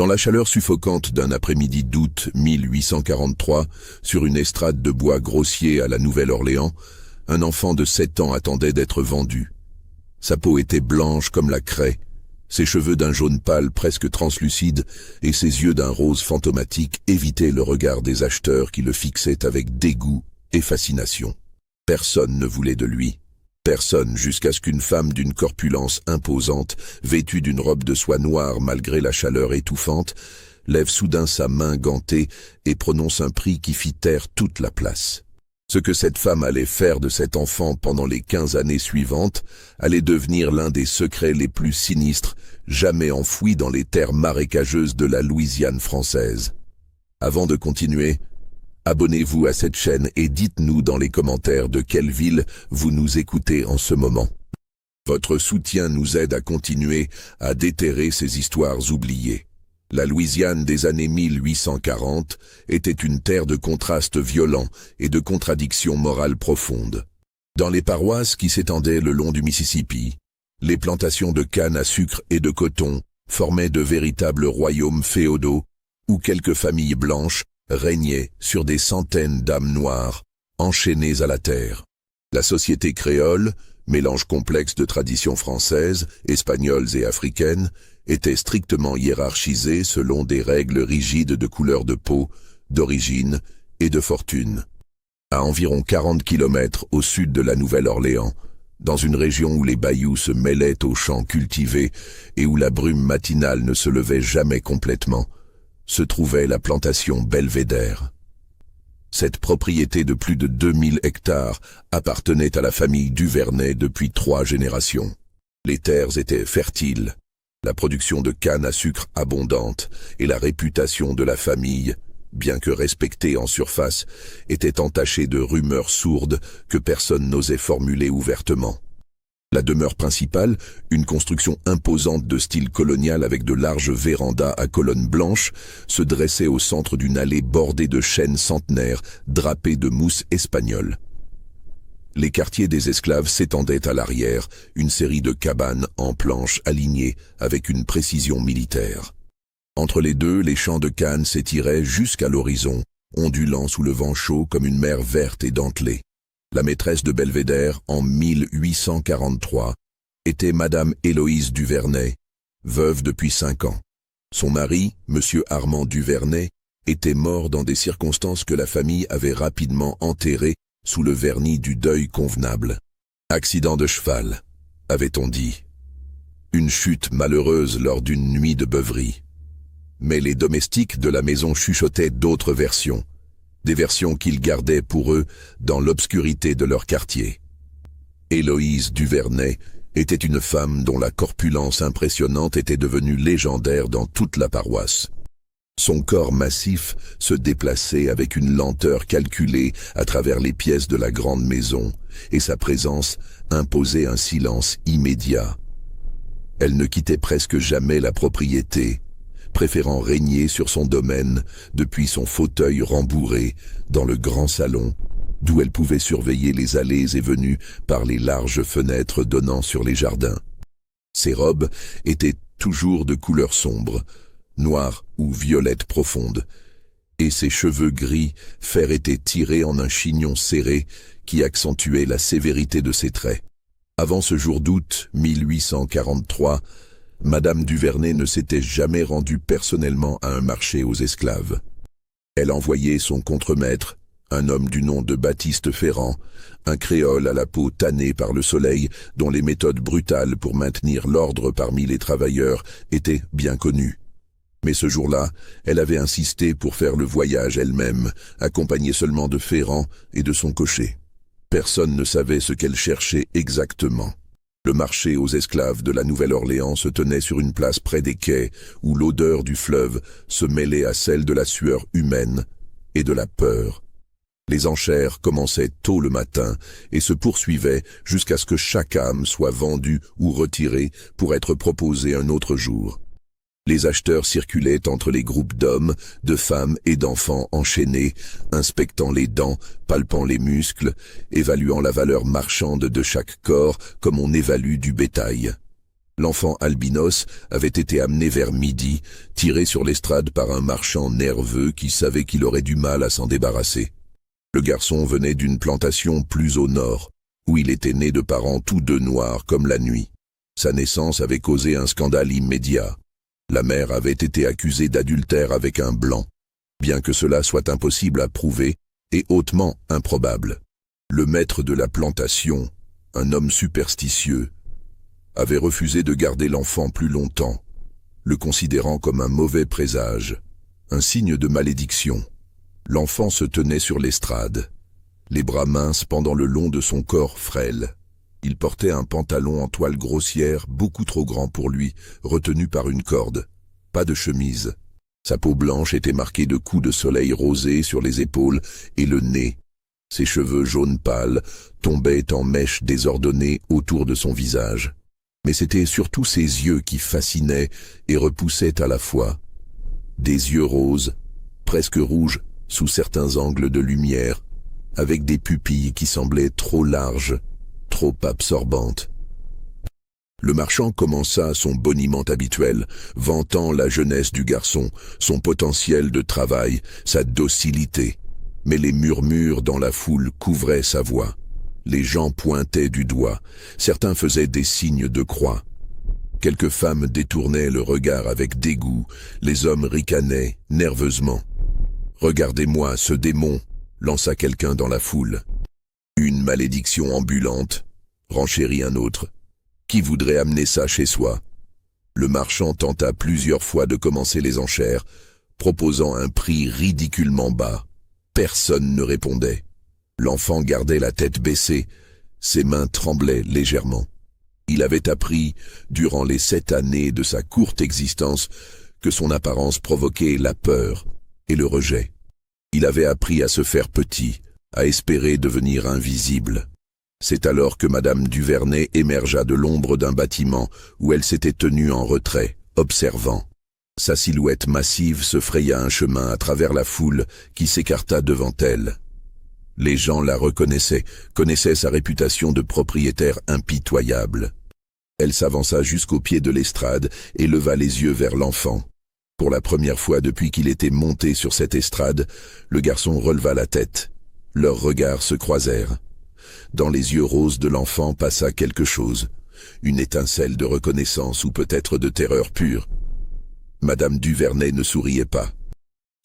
Dans la chaleur suffocante d'un après-midi d'août 1843, sur une estrade de bois grossier à la Nouvelle-Orléans, un enfant de 7 ans attendait d'être vendu. Sa peau était blanche comme la craie, ses cheveux d'un jaune pâle presque translucide et ses yeux d'un rose fantomatique évitaient le regard des acheteurs qui le fixaient avec dégoût et fascination. Personne ne voulait de lui. Personne, jusqu'à ce qu'une femme d'une corpulence imposante, vêtue d'une robe de soie noire malgré la chaleur étouffante, lève soudain sa main gantée et prononce un prix qui fit taire toute la place. Ce que cette femme allait faire de cet enfant pendant les 15 années suivantes allait devenir l'un des secrets les plus sinistres jamais enfouis dans les terres marécageuses de la Louisiane française. Avant de continuer, abonnez-vous à cette chaîne et dites-nous dans les commentaires de quelle ville vous nous écoutez en ce moment. Votre soutien nous aide à continuer à déterrer ces histoires oubliées. La Louisiane des années 1840 était une terre de contrastes violents et de contradictions morales profondes. Dans les paroisses qui s'étendaient le long du Mississippi, les plantations de canne à sucre et de coton formaient de véritables royaumes féodaux où quelques familles blanches régnaient sur des centaines d'âmes noires enchaînées à la terre. La société créole, mélange complexe de traditions françaises, espagnoles et africaines, était strictement hiérarchisée selon des règles rigides de couleur de peau, d'origine et de fortune. À environ 40 kilomètres au sud de la Nouvelle-Orléans, dans une région où les bayous se mêlaient aux champs cultivés et où la brume matinale ne se levait jamais complètement, se trouvait la plantation Belvédère. Cette propriété de plus de 2000 hectares appartenait à la famille Duvernay depuis 3 générations. Les terres étaient fertiles, la production de canne à sucre abondante et la réputation de la famille, bien que respectée en surface, était entachée de rumeurs sourdes que personne n'osait formuler ouvertement. La demeure principale, une construction imposante de style colonial avec de larges vérandas à colonnes blanches, se dressait au centre d'une allée bordée de chênes centenaires drapés de mousse espagnole. Les quartiers des esclaves s'étendaient à l'arrière, une série de cabanes en planches alignées avec une précision militaire. Entre les deux, les champs de canne s'étiraient jusqu'à l'horizon, ondulant sous le vent chaud comme une mer verte et dentelée. La maîtresse de Belvédère, en 1843, était Madame Héloïse Duvernay, veuve depuis 5 ans. Son mari, Monsieur Armand Duvernay, était mort dans des circonstances que la famille avait rapidement enterrées sous le vernis du deuil convenable. Accident de cheval, avait-on dit. Une chute malheureuse lors d'une nuit de beuverie. Mais les domestiques de la maison chuchotaient d'autres versions, des versions qu'ils gardaient pour eux dans l'obscurité de leur quartier. Héloïse Duvernay était une femme dont la corpulence impressionnante était devenue légendaire dans toute la paroisse. Son corps massif se déplaçait avec une lenteur calculée à travers les pièces de la grande maison, et sa présence imposait un silence immédiat. Elle ne quittait presque jamais la propriété, préférant régner sur son domaine depuis son fauteuil rembourré dans le grand salon, d'où elle pouvait surveiller les allées et venues par les larges fenêtres donnant sur les jardins. Ses robes étaient toujours de couleur sombre, noire ou violette profonde, et ses cheveux gris fer étaient tirés en un chignon serré qui accentuait la sévérité de ses traits. Avant ce jour d'août 1843, Madame Duvernay ne s'était jamais rendue personnellement à un marché aux esclaves. Elle envoyait son contremaître, un homme du nom de Baptiste Ferrand, un créole à la peau tannée par le soleil dont les méthodes brutales pour maintenir l'ordre parmi les travailleurs étaient bien connues. Mais ce jour-là, elle avait insisté pour faire le voyage elle-même, accompagnée seulement de Ferrand et de son cocher. Personne ne savait ce qu'elle cherchait exactement. Le marché aux esclaves de la Nouvelle-Orléans se tenait sur une place près des quais, où l'odeur du fleuve se mêlait à celle de la sueur humaine et de la peur. Les enchères commençaient tôt le matin et se poursuivaient jusqu'à ce que chaque âme soit vendue ou retirée pour être proposée un autre jour. Les acheteurs circulaient entre les groupes d'hommes, de femmes et d'enfants enchaînés, inspectant les dents, palpant les muscles, évaluant la valeur marchande de chaque corps comme on évalue du bétail. L'enfant albinos avait été amené vers midi, tiré sur l'estrade par un marchand nerveux qui savait qu'il aurait du mal à s'en débarrasser. Le garçon venait d'une plantation plus au nord, où il était né de parents tous deux noirs comme la nuit. Sa naissance avait causé un scandale immédiat. La mère avait été accusée d'adultère avec un blanc, bien que cela soit impossible à prouver et hautement improbable. Le maître de la plantation, un homme superstitieux, avait refusé de garder l'enfant plus longtemps, le considérant comme un mauvais présage, un signe de malédiction. L'enfant se tenait sur l'estrade, les bras minces pendant le long de son corps frêle. Il portait un pantalon en toile grossière beaucoup trop grand pour lui, retenu par une corde. Pas de chemise. Sa peau blanche était marquée de coups de soleil rosés sur les épaules et le nez. Ses cheveux jaunes pâles tombaient en mèches désordonnées autour de son visage. Mais c'était surtout ses yeux qui fascinaient et repoussaient à la fois. Des yeux roses, presque rouges sous certains angles de lumière, avec des pupilles qui semblaient trop larges, trop absorbantes. Le marchand commença son boniment habituel, vantant la jeunesse du garçon, son potentiel de travail, sa docilité. Mais les murmures dans la foule couvraient sa voix. Les gens pointaient du doigt, certains faisaient des signes de croix. Quelques femmes détournaient le regard avec dégoût, les hommes ricanaient nerveusement. « Regardez-moi ce démon !» lança quelqu'un dans la foule. « Une malédiction ambulante !» renchérit un autre. « Qui voudrait amener ça chez soi ?» Le marchand tenta plusieurs fois de commencer les enchères, proposant un prix ridiculement bas. Personne ne répondait. L'enfant gardait la tête baissée, ses mains tremblaient légèrement. Il avait appris, durant les 7 années de sa courte existence, que son apparence provoquait la peur et le rejet. Il avait appris à se faire petit, à espérer devenir invisible. C'est alors que Madame Duvernay émergea de l'ombre d'un bâtiment où elle s'était tenue en retrait, observant. Sa silhouette massive se fraya un chemin à travers la foule qui s'écarta devant elle. Les gens la reconnaissaient, connaissaient sa réputation de propriétaire impitoyable. Elle s'avança jusqu'au pied de l'estrade et leva les yeux vers l'enfant. Pour la première fois depuis qu'il était monté sur cette estrade, le garçon releva la tête. Leurs regards se croisèrent. Dans les yeux roses de l'enfant passa quelque chose, une étincelle de reconnaissance ou peut-être de terreur pure. Madame Duvernay ne souriait pas.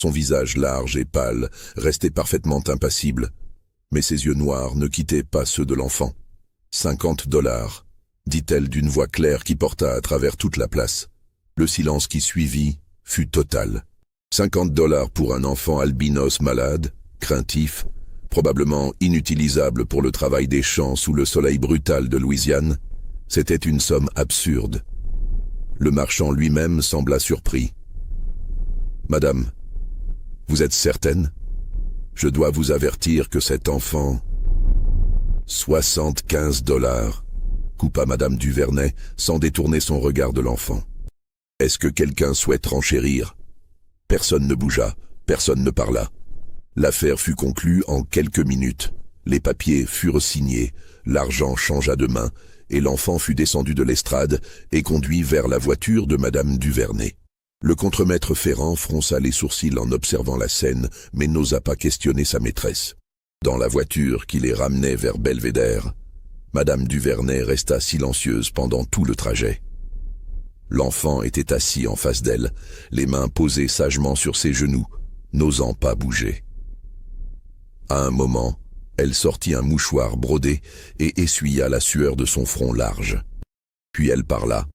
Son visage large et pâle restait parfaitement impassible, mais ses yeux noirs ne quittaient pas ceux de l'enfant. « 50 $, dit-elle d'une voix claire qui porta à travers toute la place. Le silence qui suivit fut total. 50 $ pour un enfant albinos malade, craintif, probablement inutilisable pour le travail des champs sous le soleil brutal de Louisiane, c'était une somme absurde. Le marchand lui-même sembla surpris. « Madame, vous êtes certaine ? Je dois vous avertir que cet enfant... » « 75 $, coupa Madame Duvernay sans détourner son regard de l'enfant. « Est-ce que quelqu'un souhaite renchérir ?» Personne ne bougea, personne ne parla. L'affaire fut conclue en quelques minutes. Les papiers furent signés, l'argent changea de main, et l'enfant fut descendu de l'estrade et conduit vers la voiture de Madame Duvernay. Le contremaître Ferrand fronça les sourcils en observant la scène, mais n'osa pas questionner sa maîtresse. Dans la voiture qui les ramenait vers Belvédère, Madame Duvernay resta silencieuse pendant tout le trajet. L'enfant était assis en face d'elle, les mains posées sagement sur ses genoux, n'osant pas bouger. À un moment, elle sortit un mouchoir brodé et essuya la sueur de son front large. Puis elle parla,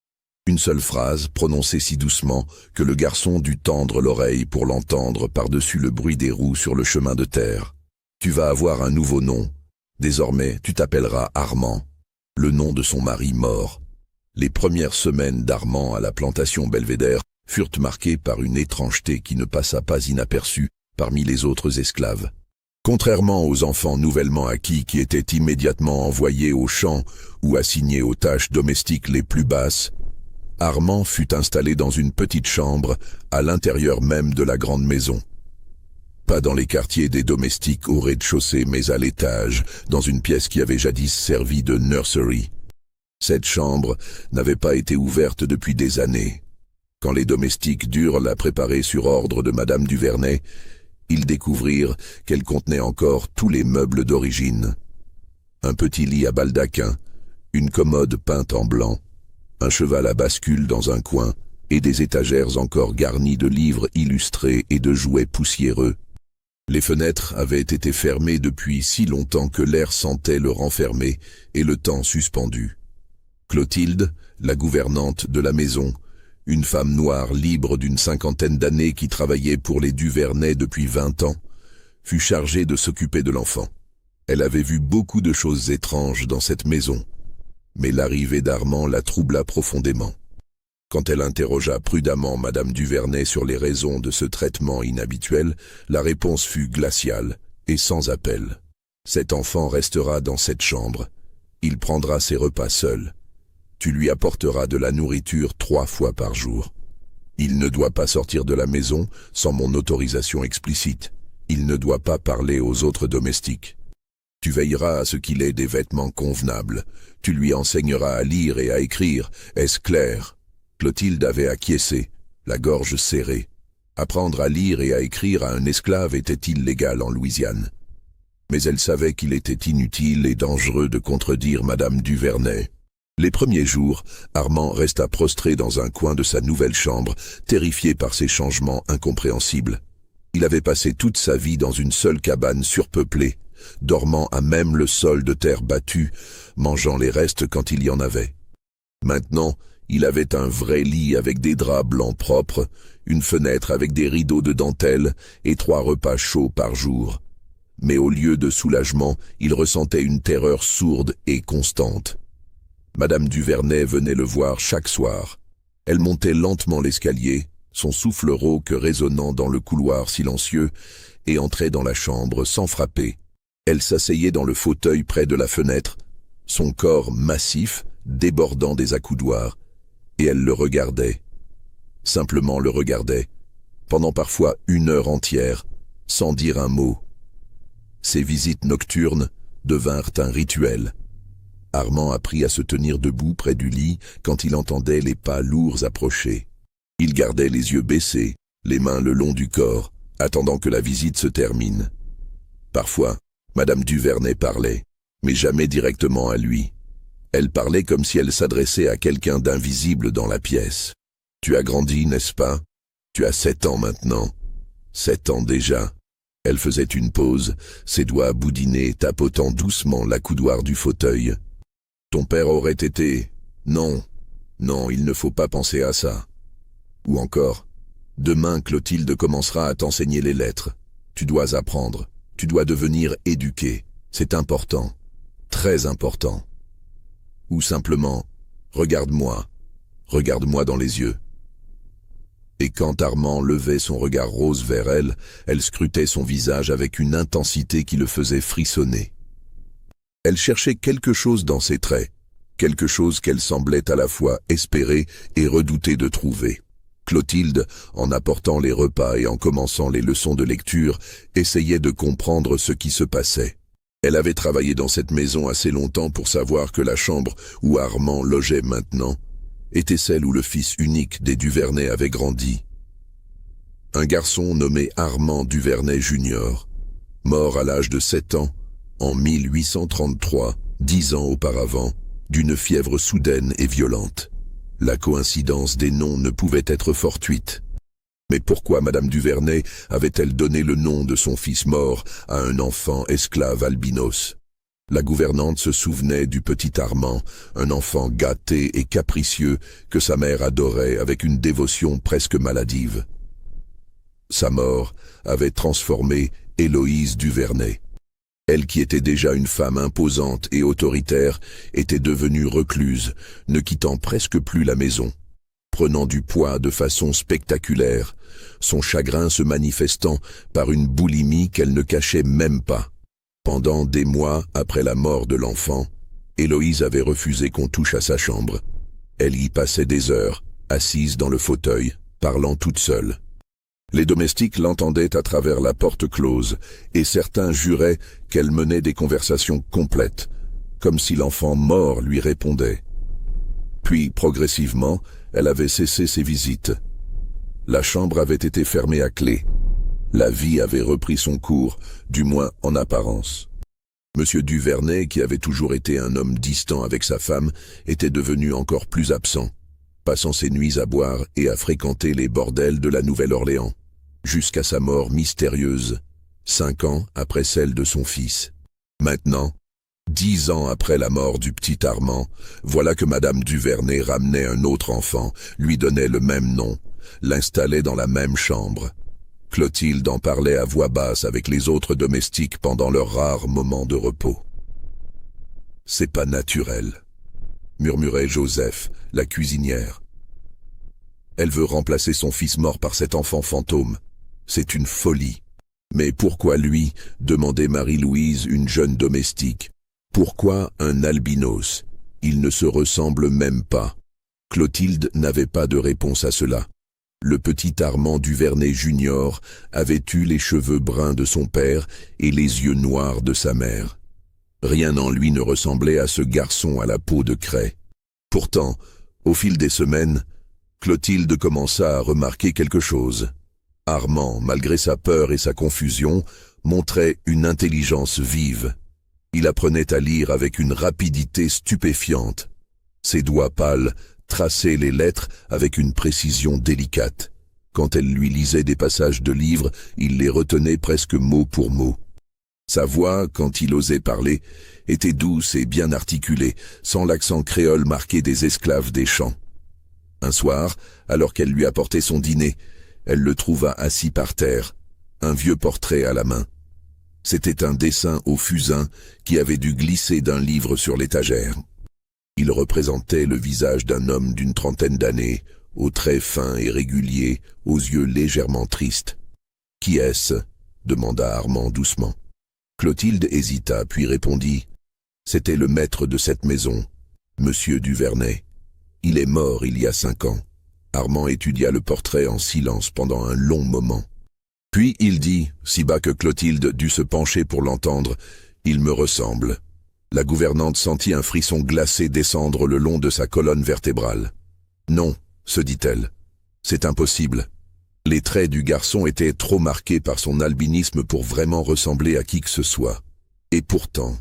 une seule phrase prononcée si doucement que le garçon dut tendre l'oreille pour l'entendre par-dessus le bruit des roues sur le chemin de terre. « Tu vas avoir un nouveau nom. Désormais, tu t'appelleras Armand. » Le nom de son mari mort. Les premières semaines d'Armand à la plantation Belvédère furent marquées par une étrangeté qui ne passa pas inaperçue parmi les autres esclaves. Contrairement aux enfants nouvellement acquis qui étaient immédiatement envoyés aux champs ou assignés aux tâches domestiques les plus basses, Armand fut installé dans une petite chambre à l'intérieur même de la grande maison. Pas dans les quartiers des domestiques au rez-de-chaussée mais à l'étage, dans une pièce qui avait jadis servi de nursery. Cette chambre n'avait pas été ouverte depuis des années. Quand les domestiques durent la préparer sur ordre de Madame Duvernay, ils découvrirent qu'elle contenait encore tous les meubles d'origine. Un petit lit à baldaquin, une commode peinte en blanc, un cheval à bascule dans un coin et des étagères encore garnies de livres illustrés et de jouets poussiéreux. Les fenêtres avaient été fermées depuis si longtemps que l'air sentait le renfermer et le temps suspendu. Clotilde, la gouvernante de la maison, une femme noire libre d'une cinquantaine d'années qui travaillait pour les Duvernay depuis 20 ans, fut chargée de s'occuper de l'enfant. Elle avait vu beaucoup de choses étranges dans cette maison, mais l'arrivée d'Armand la troubla profondément. Quand elle interrogea prudemment Madame Duvernay sur les raisons de ce traitement inhabituel, la réponse fut glaciale et sans appel. Cet enfant restera dans cette chambre. Il prendra ses repas seul. Tu lui apporteras de la nourriture 3 fois par jour. Il ne doit pas sortir de la maison sans mon autorisation explicite. Il ne doit pas parler aux autres domestiques. Tu veilleras à ce qu'il ait des vêtements convenables. Tu lui enseigneras à lire et à écrire. Est-ce clair ? Clotilde avait acquiescé, la gorge serrée. Apprendre à lire et à écrire à un esclave était illégal en Louisiane. Mais elle savait qu'il était inutile et dangereux de contredire Madame Duvernay. Les premiers jours, Armand resta prostré dans un coin de sa nouvelle chambre, terrifié par ces changements incompréhensibles. Il avait passé toute sa vie dans une seule cabane surpeuplée, dormant à même le sol de terre battue, mangeant les restes quand il y en avait. Maintenant, il avait un vrai lit avec des draps blancs propres, une fenêtre avec des rideaux de dentelle et 3 repas chauds par jour. Mais au lieu de soulagement, il ressentait une terreur sourde et constante. Madame Duvernay venait le voir chaque soir. Elle montait lentement l'escalier, son souffle rauque résonnant dans le couloir silencieux, et entrait dans la chambre sans frapper. Elle s'asseyait dans le fauteuil près de la fenêtre, son corps massif débordant des accoudoirs, et elle le regardait, simplement le regardait, pendant parfois 1 heure entière, sans dire un mot. Ces visites nocturnes devinrent un rituel. Armand apprit à se tenir debout près du lit quand il entendait les pas lourds approcher. Il gardait les yeux baissés, les mains le long du corps, attendant que la visite se termine. Parfois, Madame Duvernay parlait, mais jamais directement à lui. Elle parlait comme si elle s'adressait à quelqu'un d'invisible dans la pièce. « Tu as grandi, n'est-ce pas? Tu as 7 ans maintenant. 7 ans déjà. » Elle faisait une pause, ses doigts boudinés tapotant doucement l'accoudoir du fauteuil. « Ton père aurait été... Non, non, il ne faut pas penser à ça. » Ou encore, « Demain, Clotilde commencera à t'enseigner les lettres. Tu dois apprendre. Tu dois devenir éduqué. C'est important. Très important. » Ou simplement, « Regarde-moi. Regarde-moi dans les yeux. » Et quand Armand levait son regard rose vers elle, elle scrutait son visage avec une intensité qui le faisait frissonner. Elle cherchait quelque chose dans ses traits, quelque chose qu'elle semblait à la fois espérer et redouter de trouver. Clotilde, en apportant les repas et en commençant les leçons de lecture, essayait de comprendre ce qui se passait. Elle avait travaillé dans cette maison assez longtemps pour savoir que la chambre où Armand logeait maintenant était celle où le fils unique des Duvernay avait grandi. Un garçon nommé Armand Duvernay Junior, mort à l'âge de 7 ans, en 1833, 10 ans auparavant, d'une fièvre soudaine et violente. La coïncidence des noms ne pouvait être fortuite. Mais pourquoi Madame Duvernay avait-elle donné le nom de son fils mort à un enfant esclave albinos? La gouvernante se souvenait du petit Armand, un enfant gâté et capricieux que sa mère adorait avec une dévotion presque maladive. Sa mort avait transformé Héloïse Duvernay. Elle qui était déjà une femme imposante et autoritaire était devenue recluse, ne quittant presque plus la maison. Prenant du poids de façon spectaculaire, son chagrin se manifestant par une boulimie qu'elle ne cachait même pas. Pendant des mois après la mort de l'enfant, Héloïse avait refusé qu'on touche à sa chambre. Elle y passait des heures, assise dans le fauteuil, parlant toute seule. Les domestiques l'entendaient à travers la porte close, et certains juraient qu'elle menait des conversations complètes, comme si l'enfant mort lui répondait. Puis, progressivement, elle avait cessé ses visites. La chambre avait été fermée à clé. La vie avait repris son cours, du moins en apparence. Monsieur Duvernay, qui avait toujours été un homme distant avec sa femme, était devenu encore plus absent, passant ses nuits à boire et à fréquenter les bordels de la Nouvelle-Orléans, jusqu'à sa mort mystérieuse, 5 ans après celle de son fils. Maintenant, 10 ans après la mort du petit Armand, voilà que Madame Duvernay ramenait un autre enfant, lui donnait le même nom, l'installait dans la même chambre. Clotilde en parlait à voix basse avec les autres domestiques pendant leurs rares moments de repos. « C'est pas naturel », murmurait Joseph, la cuisinière. « Elle veut remplacer son fils mort par cet enfant fantôme. C'est une folie. »« Mais pourquoi lui ?» demandait Marie-Louise, une jeune domestique. « Pourquoi un albinos? Il ne se ressemble même pas. » Clotilde n'avait pas de réponse à cela. Le petit Armand Duvernay Junior avait eu les cheveux bruns de son père et les yeux noirs de sa mère. Rien en lui ne ressemblait à ce garçon à la peau de craie. Pourtant, au fil des semaines, Clotilde commença à remarquer quelque chose. Armand, malgré sa peur et sa confusion, montrait une intelligence vive. Il apprenait à lire avec une rapidité stupéfiante. Ses doigts pâles traçait les lettres avec une précision délicate. Quand elle lui lisait des passages de livres, il les retenait presque mot pour mot. Sa voix, quand il osait parler, était douce et bien articulée, sans l'accent créole marqué des esclaves des champs. Un soir, alors qu'elle lui apportait son dîner, elle le trouva assis par terre, un vieux portrait à la main. C'était un dessin au fusain qui avait dû glisser d'un livre sur l'étagère. Il représentait le visage d'un homme d'une trentaine d'années, aux traits fins et réguliers, aux yeux légèrement tristes. « Qui est-ce » demanda Armand doucement. Clotilde hésita, puis répondit « C'était le maître de cette maison, Monsieur Duvernay. Il est mort il y a 5 ans. » Armand étudia le portrait en silence pendant un long moment. Puis il dit, si bas que Clotilde dut se pencher pour l'entendre, « Il me ressemble. » La gouvernante sentit un frisson glacé descendre le long de sa colonne vertébrale. « Non, » se dit-elle, « c'est impossible. » Les traits du garçon étaient trop marqués par son albinisme pour vraiment ressembler à qui que ce soit. Et pourtant,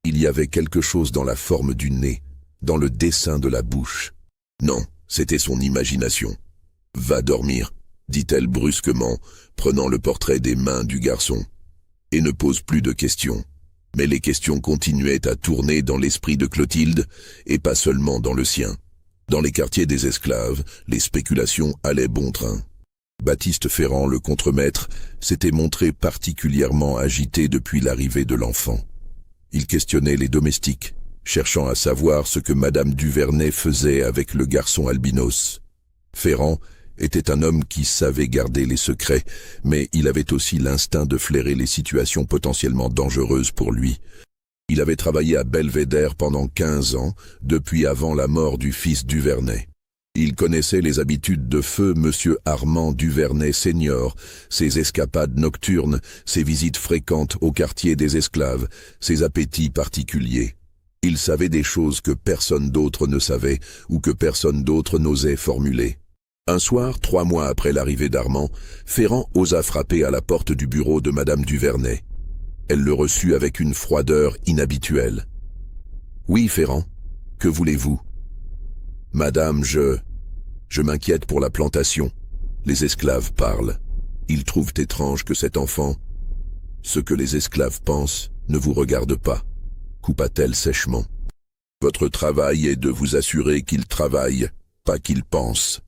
il y avait quelque chose dans la forme du nez, dans le dessin de la bouche. Non, c'était son imagination. « Va dormir », dit-elle brusquement, prenant le portrait des mains du garçon. « Et ne pose plus de questions. » Mais les questions continuaient à tourner dans l'esprit de Clotilde, et pas seulement dans le sien. Dans les quartiers des esclaves, les spéculations allaient bon train. Baptiste Ferrand, le contremaître, s'était montré particulièrement agité depuis l'arrivée de l'enfant. Il questionnait les domestiques, cherchant à savoir ce que Madame Duvernay faisait avec le garçon albinos. Ferrand était un homme qui savait garder les secrets, mais il avait aussi l'instinct de flairer les situations potentiellement dangereuses pour lui. Il avait travaillé à Belvédère pendant 15 ans, depuis avant la mort du fils Duvernay. Il connaissait les habitudes de feu Monsieur Armand Duvernay senior, ses escapades nocturnes, ses visites fréquentes au quartier des esclaves, ses appétits particuliers. Il savait des choses que personne d'autre ne savait ou que personne d'autre n'osait formuler. Un soir, 3 mois après l'arrivée d'Armand, Ferrand osa frapper à la porte du bureau de Madame Duvernay. Elle le reçut avec une froideur inhabituelle. « Oui, Ferrand, que voulez-vous ?»« Madame, je m'inquiète pour la plantation. Les esclaves parlent. Ils trouvent étrange que cet enfant... Ce que les esclaves pensent ne vous regarde pas, » coupa-t-elle sèchement. « Votre travail est de vous assurer qu'il travaille, pas qu'il pense. »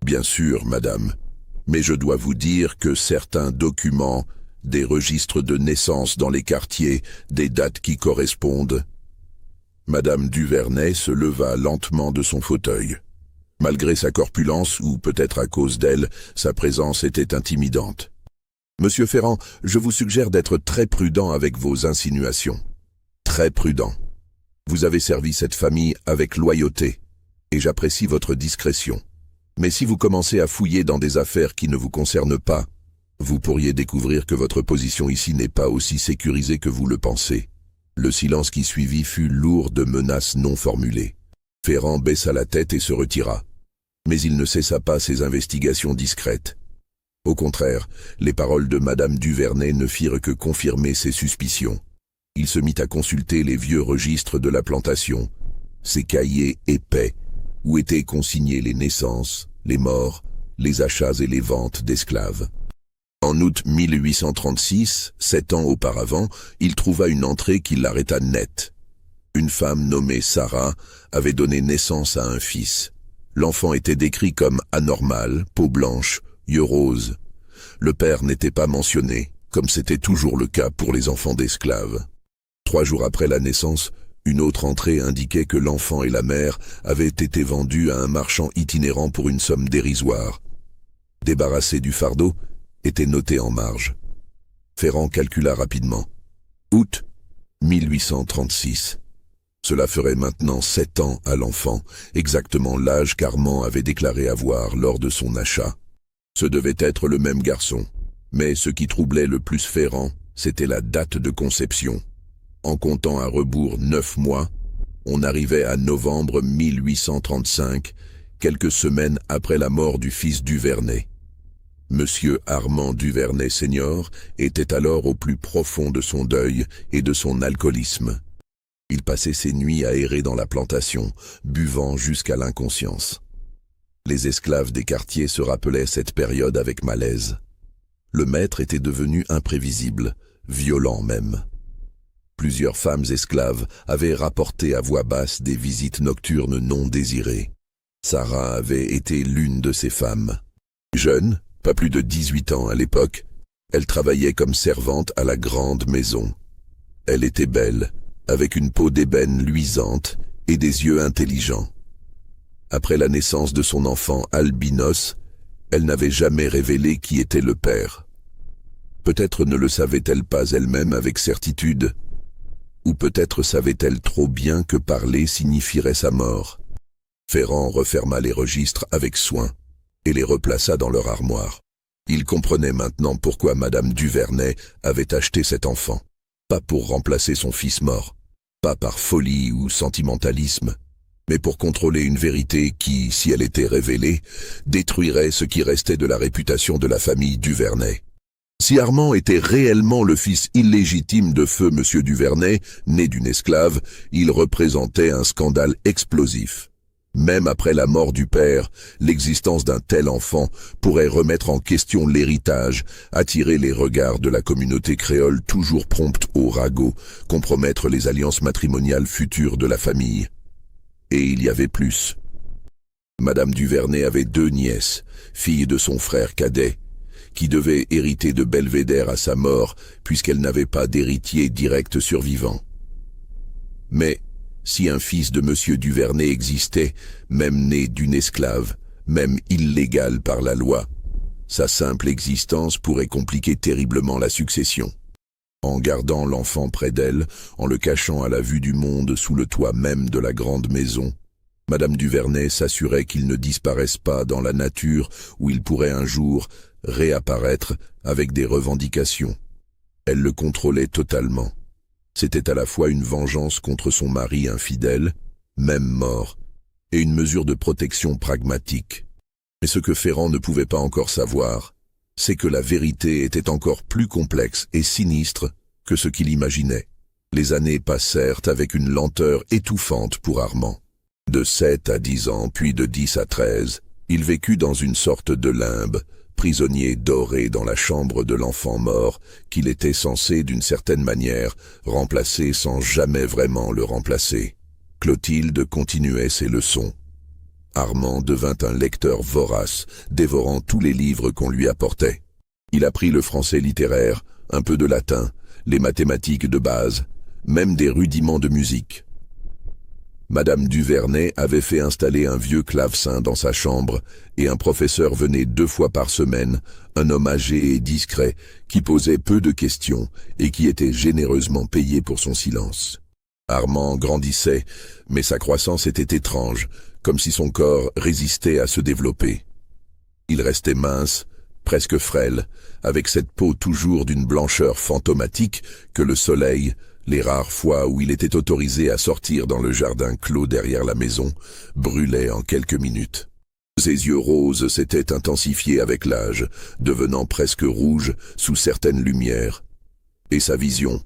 Bien sûr, madame, mais je dois vous dire que certains documents, des registres de naissance dans les quartiers, des dates qui correspondent... Madame Duvernay se leva lentement de son fauteuil. Malgré sa corpulence, ou peut-être à cause d'elle, sa présence était intimidante. « Monsieur Ferrand, je vous suggère d'être très prudent avec vos insinuations. Très prudent. Vous avez servi cette famille avec loyauté, et j'apprécie votre discrétion. Mais si vous commencez à fouiller dans des affaires qui ne vous concernent pas, vous pourriez découvrir que votre position ici n'est pas aussi sécurisée que vous le pensez. » Le silence qui suivit fut lourd de menaces non formulées. Ferrand baissa la tête et se retira. Mais il ne cessa pas ses investigations discrètes. Au contraire, les paroles de Madame Duvernay ne firent que confirmer ses suspicions. Il se mit à consulter les vieux registres de la plantation, ces cahiers épais, où étaient consignées les naissances, les morts, les achats et les ventes d'esclaves. En août 1836, 7 ans auparavant, il trouva une entrée qui l'arrêta net. Une femme nommée Sarah avait donné naissance à un fils. L'enfant était décrit comme anormal, peau blanche, yeux roses. Le père n'était pas mentionné, comme c'était toujours le cas pour les enfants d'esclaves. 3 jours après la naissance, une autre entrée indiquait que l'enfant et la mère avaient été vendus à un marchand itinérant pour une somme dérisoire. Débarrassé du fardeau, était noté en marge. Ferrand calcula rapidement. Août 1836. Cela ferait maintenant 7 ans à l'enfant, exactement l'âge qu'Armand avait déclaré avoir lors de son achat. Ce devait être le même garçon, mais ce qui troublait le plus Ferrand, c'était la date de conception. En comptant à rebours 9 mois, on arrivait à novembre 1835, quelques semaines après la mort du fils Duvernay. Monsieur Armand Duvernay Senior était alors au plus profond de son deuil et de son alcoolisme. Il passait ses nuits à errer dans la plantation, buvant jusqu'à l'inconscience. Les esclaves des quartiers se rappelaient cette période avec malaise. Le maître était devenu imprévisible, violent même. Plusieurs femmes esclaves avaient rapporté à voix basse des visites nocturnes non désirées. Sarah avait été l'une de ces femmes. Jeune, pas plus de 18 ans à l'époque, elle travaillait comme servante à la grande maison. Elle était belle, avec une peau d'ébène luisante et des yeux intelligents. Après la naissance de son enfant albinos, elle n'avait jamais révélé qui était le père. Peut-être ne le savait-elle pas elle-même avec certitude, ou peut-être savait-elle trop bien que parler signifierait sa mort. Ferrand referma les registres avec soin et les replaça dans leur armoire. Il comprenait maintenant pourquoi Madame Duvernay avait acheté cet enfant. Pas pour remplacer son fils mort, pas par folie ou sentimentalisme, mais pour contrôler une vérité qui, si elle était révélée, détruirait ce qui restait de la réputation de la famille Duvernay. Si Armand était réellement le fils illégitime de feu Monsieur Duvernay, né d'une esclave, il représentait un scandale explosif. Même après la mort du père, l'existence d'un tel enfant pourrait remettre en question l'héritage, attirer les regards de la communauté créole toujours prompte au ragot, compromettre les alliances matrimoniales futures de la famille. Et il y avait plus. Madame Duvernay avait 2 nièces, filles de son frère cadet, qui devaient hériter de Belvédère à sa mort puisqu'elle n'avait pas d'héritier direct survivant. Mais si un fils de Monsieur Duvernay existait, même né d'une esclave, même illégal par la loi, sa simple existence pourrait compliquer terriblement la succession. En gardant l'enfant près d'elle, en le cachant à la vue du monde sous le toit même de la grande maison, Madame Duvernay s'assurait qu'il ne disparaisse pas dans la nature où il pourrait un jour réapparaître avec des revendications. Elle le contrôlait totalement. C'était à la fois une vengeance contre son mari infidèle, même mort, et une mesure de protection pragmatique. Mais ce que Ferrand ne pouvait pas encore savoir, c'est que la vérité était encore plus complexe et sinistre que ce qu'il imaginait. Les années passèrent avec une lenteur étouffante pour Armand. De 7 à 10 ans, puis de 10 à 13, il vécut dans une sorte de limbe, prisonnier doré dans la chambre de l'enfant mort qu'il était censé d'une certaine manière remplacer sans jamais vraiment le remplacer. Clotilde continuait ses leçons. Armand devint un lecteur vorace, dévorant tous les livres qu'on lui apportait. Il apprit le français littéraire, un peu de latin, les mathématiques de base, même des rudiments de musique. Madame Duvernay avait fait installer un vieux clavecin dans sa chambre et un professeur venait 2 fois par semaine, un homme âgé et discret qui posait peu de questions et qui était généreusement payé pour son silence. Armand grandissait, mais sa croissance était étrange, comme si son corps résistait à se développer. Il restait mince, presque frêle, avec cette peau toujours d'une blancheur fantomatique que le soleil, Les rares fois où il était autorisé à sortir dans le jardin clos derrière la maison brûlaient en quelques minutes. Ses yeux roses s'étaient intensifiés avec l'âge, devenant presque rouges sous certaines lumières. Et sa vision,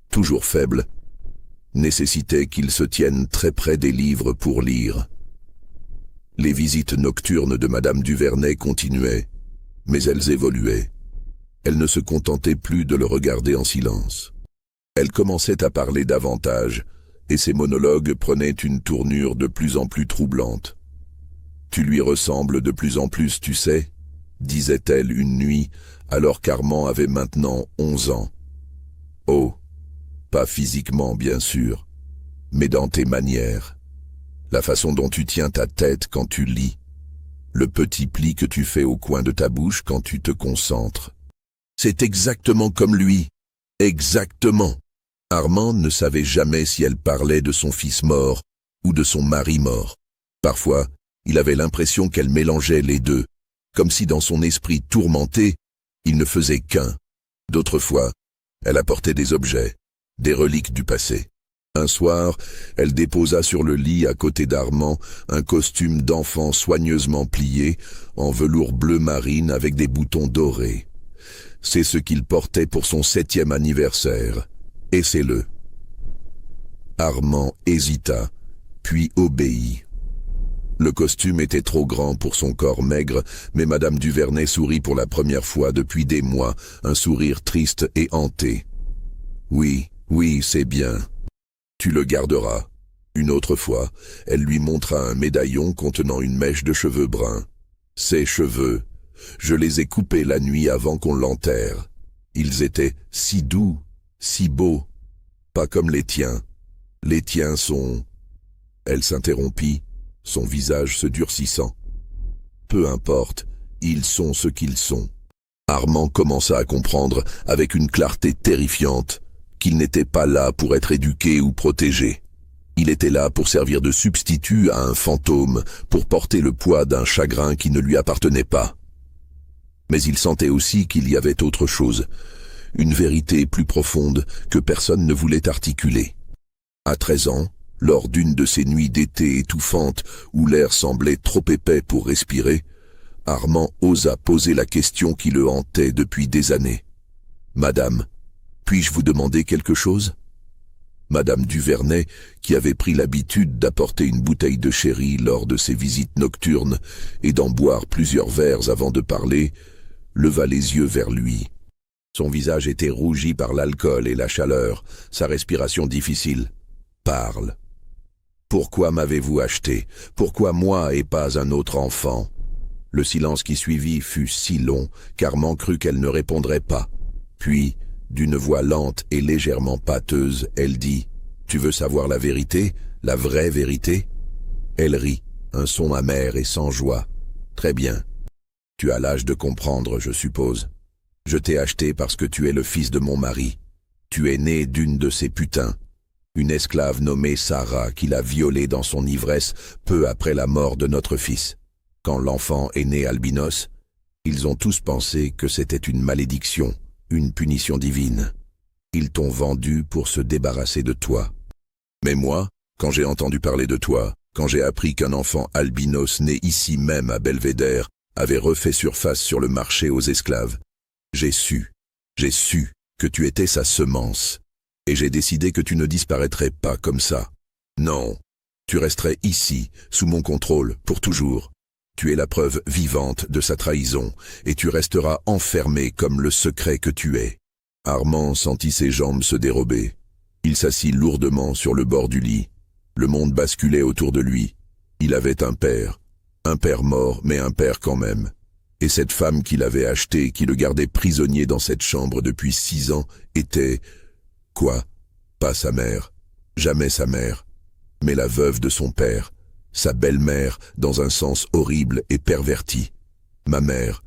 toujours faible, nécessitait qu'il se tienne très près des livres pour lire. Les visites nocturnes de Madame Duvernay continuaient, mais elles évoluaient. Elle ne se contentait plus de le regarder en silence. Elle commençait à parler davantage, et ses monologues prenaient une tournure de plus en plus troublante. « Tu lui ressembles de plus en plus, tu sais » disait-elle une nuit, alors qu'Armand avait maintenant 11 ans. « Oh, pas physiquement bien sûr, mais dans tes manières. La façon dont tu tiens ta tête quand tu lis, le petit pli que tu fais au coin de ta bouche quand tu te concentres. C'est exactement comme lui, exactement. » Armand ne savait jamais si elle parlait de son fils mort ou de son mari mort. Parfois, il avait l'impression qu'elle mélangeait les deux, comme si dans son esprit tourmenté, il ne faisait qu'un. D'autres fois, elle apportait des objets, des reliques du passé. Un soir, elle déposa sur le lit à côté d'Armand un costume d'enfant soigneusement plié, en velours bleu marine avec des boutons dorés. C'est ce qu'il portait pour son 7e anniversaire. Essaie-le. Armand hésita, puis obéit. Le costume était trop grand pour son corps maigre, mais Madame Duvernay sourit pour la première fois depuis des mois, un sourire triste et hanté. « Oui, oui, c'est bien. Tu le garderas. » Une autre fois, elle lui montra un médaillon contenant une mèche de cheveux bruns. « Ces cheveux, je les ai coupés la nuit avant qu'on l'enterre. Ils étaient si doux, si beaux, pas comme les tiens. Les tiens sont... » Elle s'interrompit, son visage se durcissant. « Peu importe, ils sont ce qu'ils sont. » Armand commença à comprendre, avec une clarté terrifiante, qu'il n'était pas là pour être éduqué ou protégé. Il était là pour servir de substitut à un fantôme, pour porter le poids d'un chagrin qui ne lui appartenait pas. Mais il sentait aussi qu'il y avait autre chose, une vérité plus profonde que personne ne voulait articuler. À 13 ans, lors d'une de ces nuits d'été étouffantes où l'air semblait trop épais pour respirer, Armand osa poser la question qui le hantait depuis des années. « Madame, puis-je vous demander quelque chose ?» Madame Duvernay, qui avait pris l'habitude d'apporter une bouteille de sherry lors de ses visites nocturnes et d'en boire plusieurs verres avant de parler, leva les yeux vers lui. Son visage était rougi par l'alcool et la chaleur, sa respiration difficile. « Parle. Pourquoi m'avez-vous acheté? Pourquoi moi et pas un autre enfant ?» Le silence qui suivit fut si long qu'Armand crut qu'elle ne répondrait pas. Puis, d'une voix lente et légèrement pâteuse, elle dit « Tu veux savoir la vérité, la vraie vérité ?» Elle rit, un son amer et sans joie. « Très bien. Tu as l'âge de comprendre, je suppose. Je t'ai acheté parce que tu es le fils de mon mari. Tu es né d'une de ces putains. Une esclave nommée Sarah qui l'a violée dans son ivresse peu après la mort de notre fils. Quand l'enfant est né albinos, ils ont tous pensé que c'était une malédiction, une punition divine. Ils t'ont vendu pour se débarrasser de toi. Mais moi, quand j'ai entendu parler de toi, quand j'ai appris qu'un enfant albinos né ici même à Belvédère avait refait surface sur le marché aux esclaves, j'ai su que tu étais sa semence. Et j'ai décidé que tu ne disparaîtrais pas comme ça. Non, tu resterais ici, sous mon contrôle, pour toujours. Tu es la preuve vivante de sa trahison, et tu resteras enfermé comme le secret que tu es. » Armand sentit ses jambes se dérober. Il s'assit lourdement sur le bord du lit. Le monde basculait autour de lui. Il avait un père mort, mais un père quand même. Et cette femme qu'il avait achetée, qui le gardait prisonnier dans cette chambre depuis 6 ans, était... Quoi? Pas sa mère, jamais sa mère, mais la veuve de son père, sa belle-mère dans un sens horrible et perverti. « Ma mère, »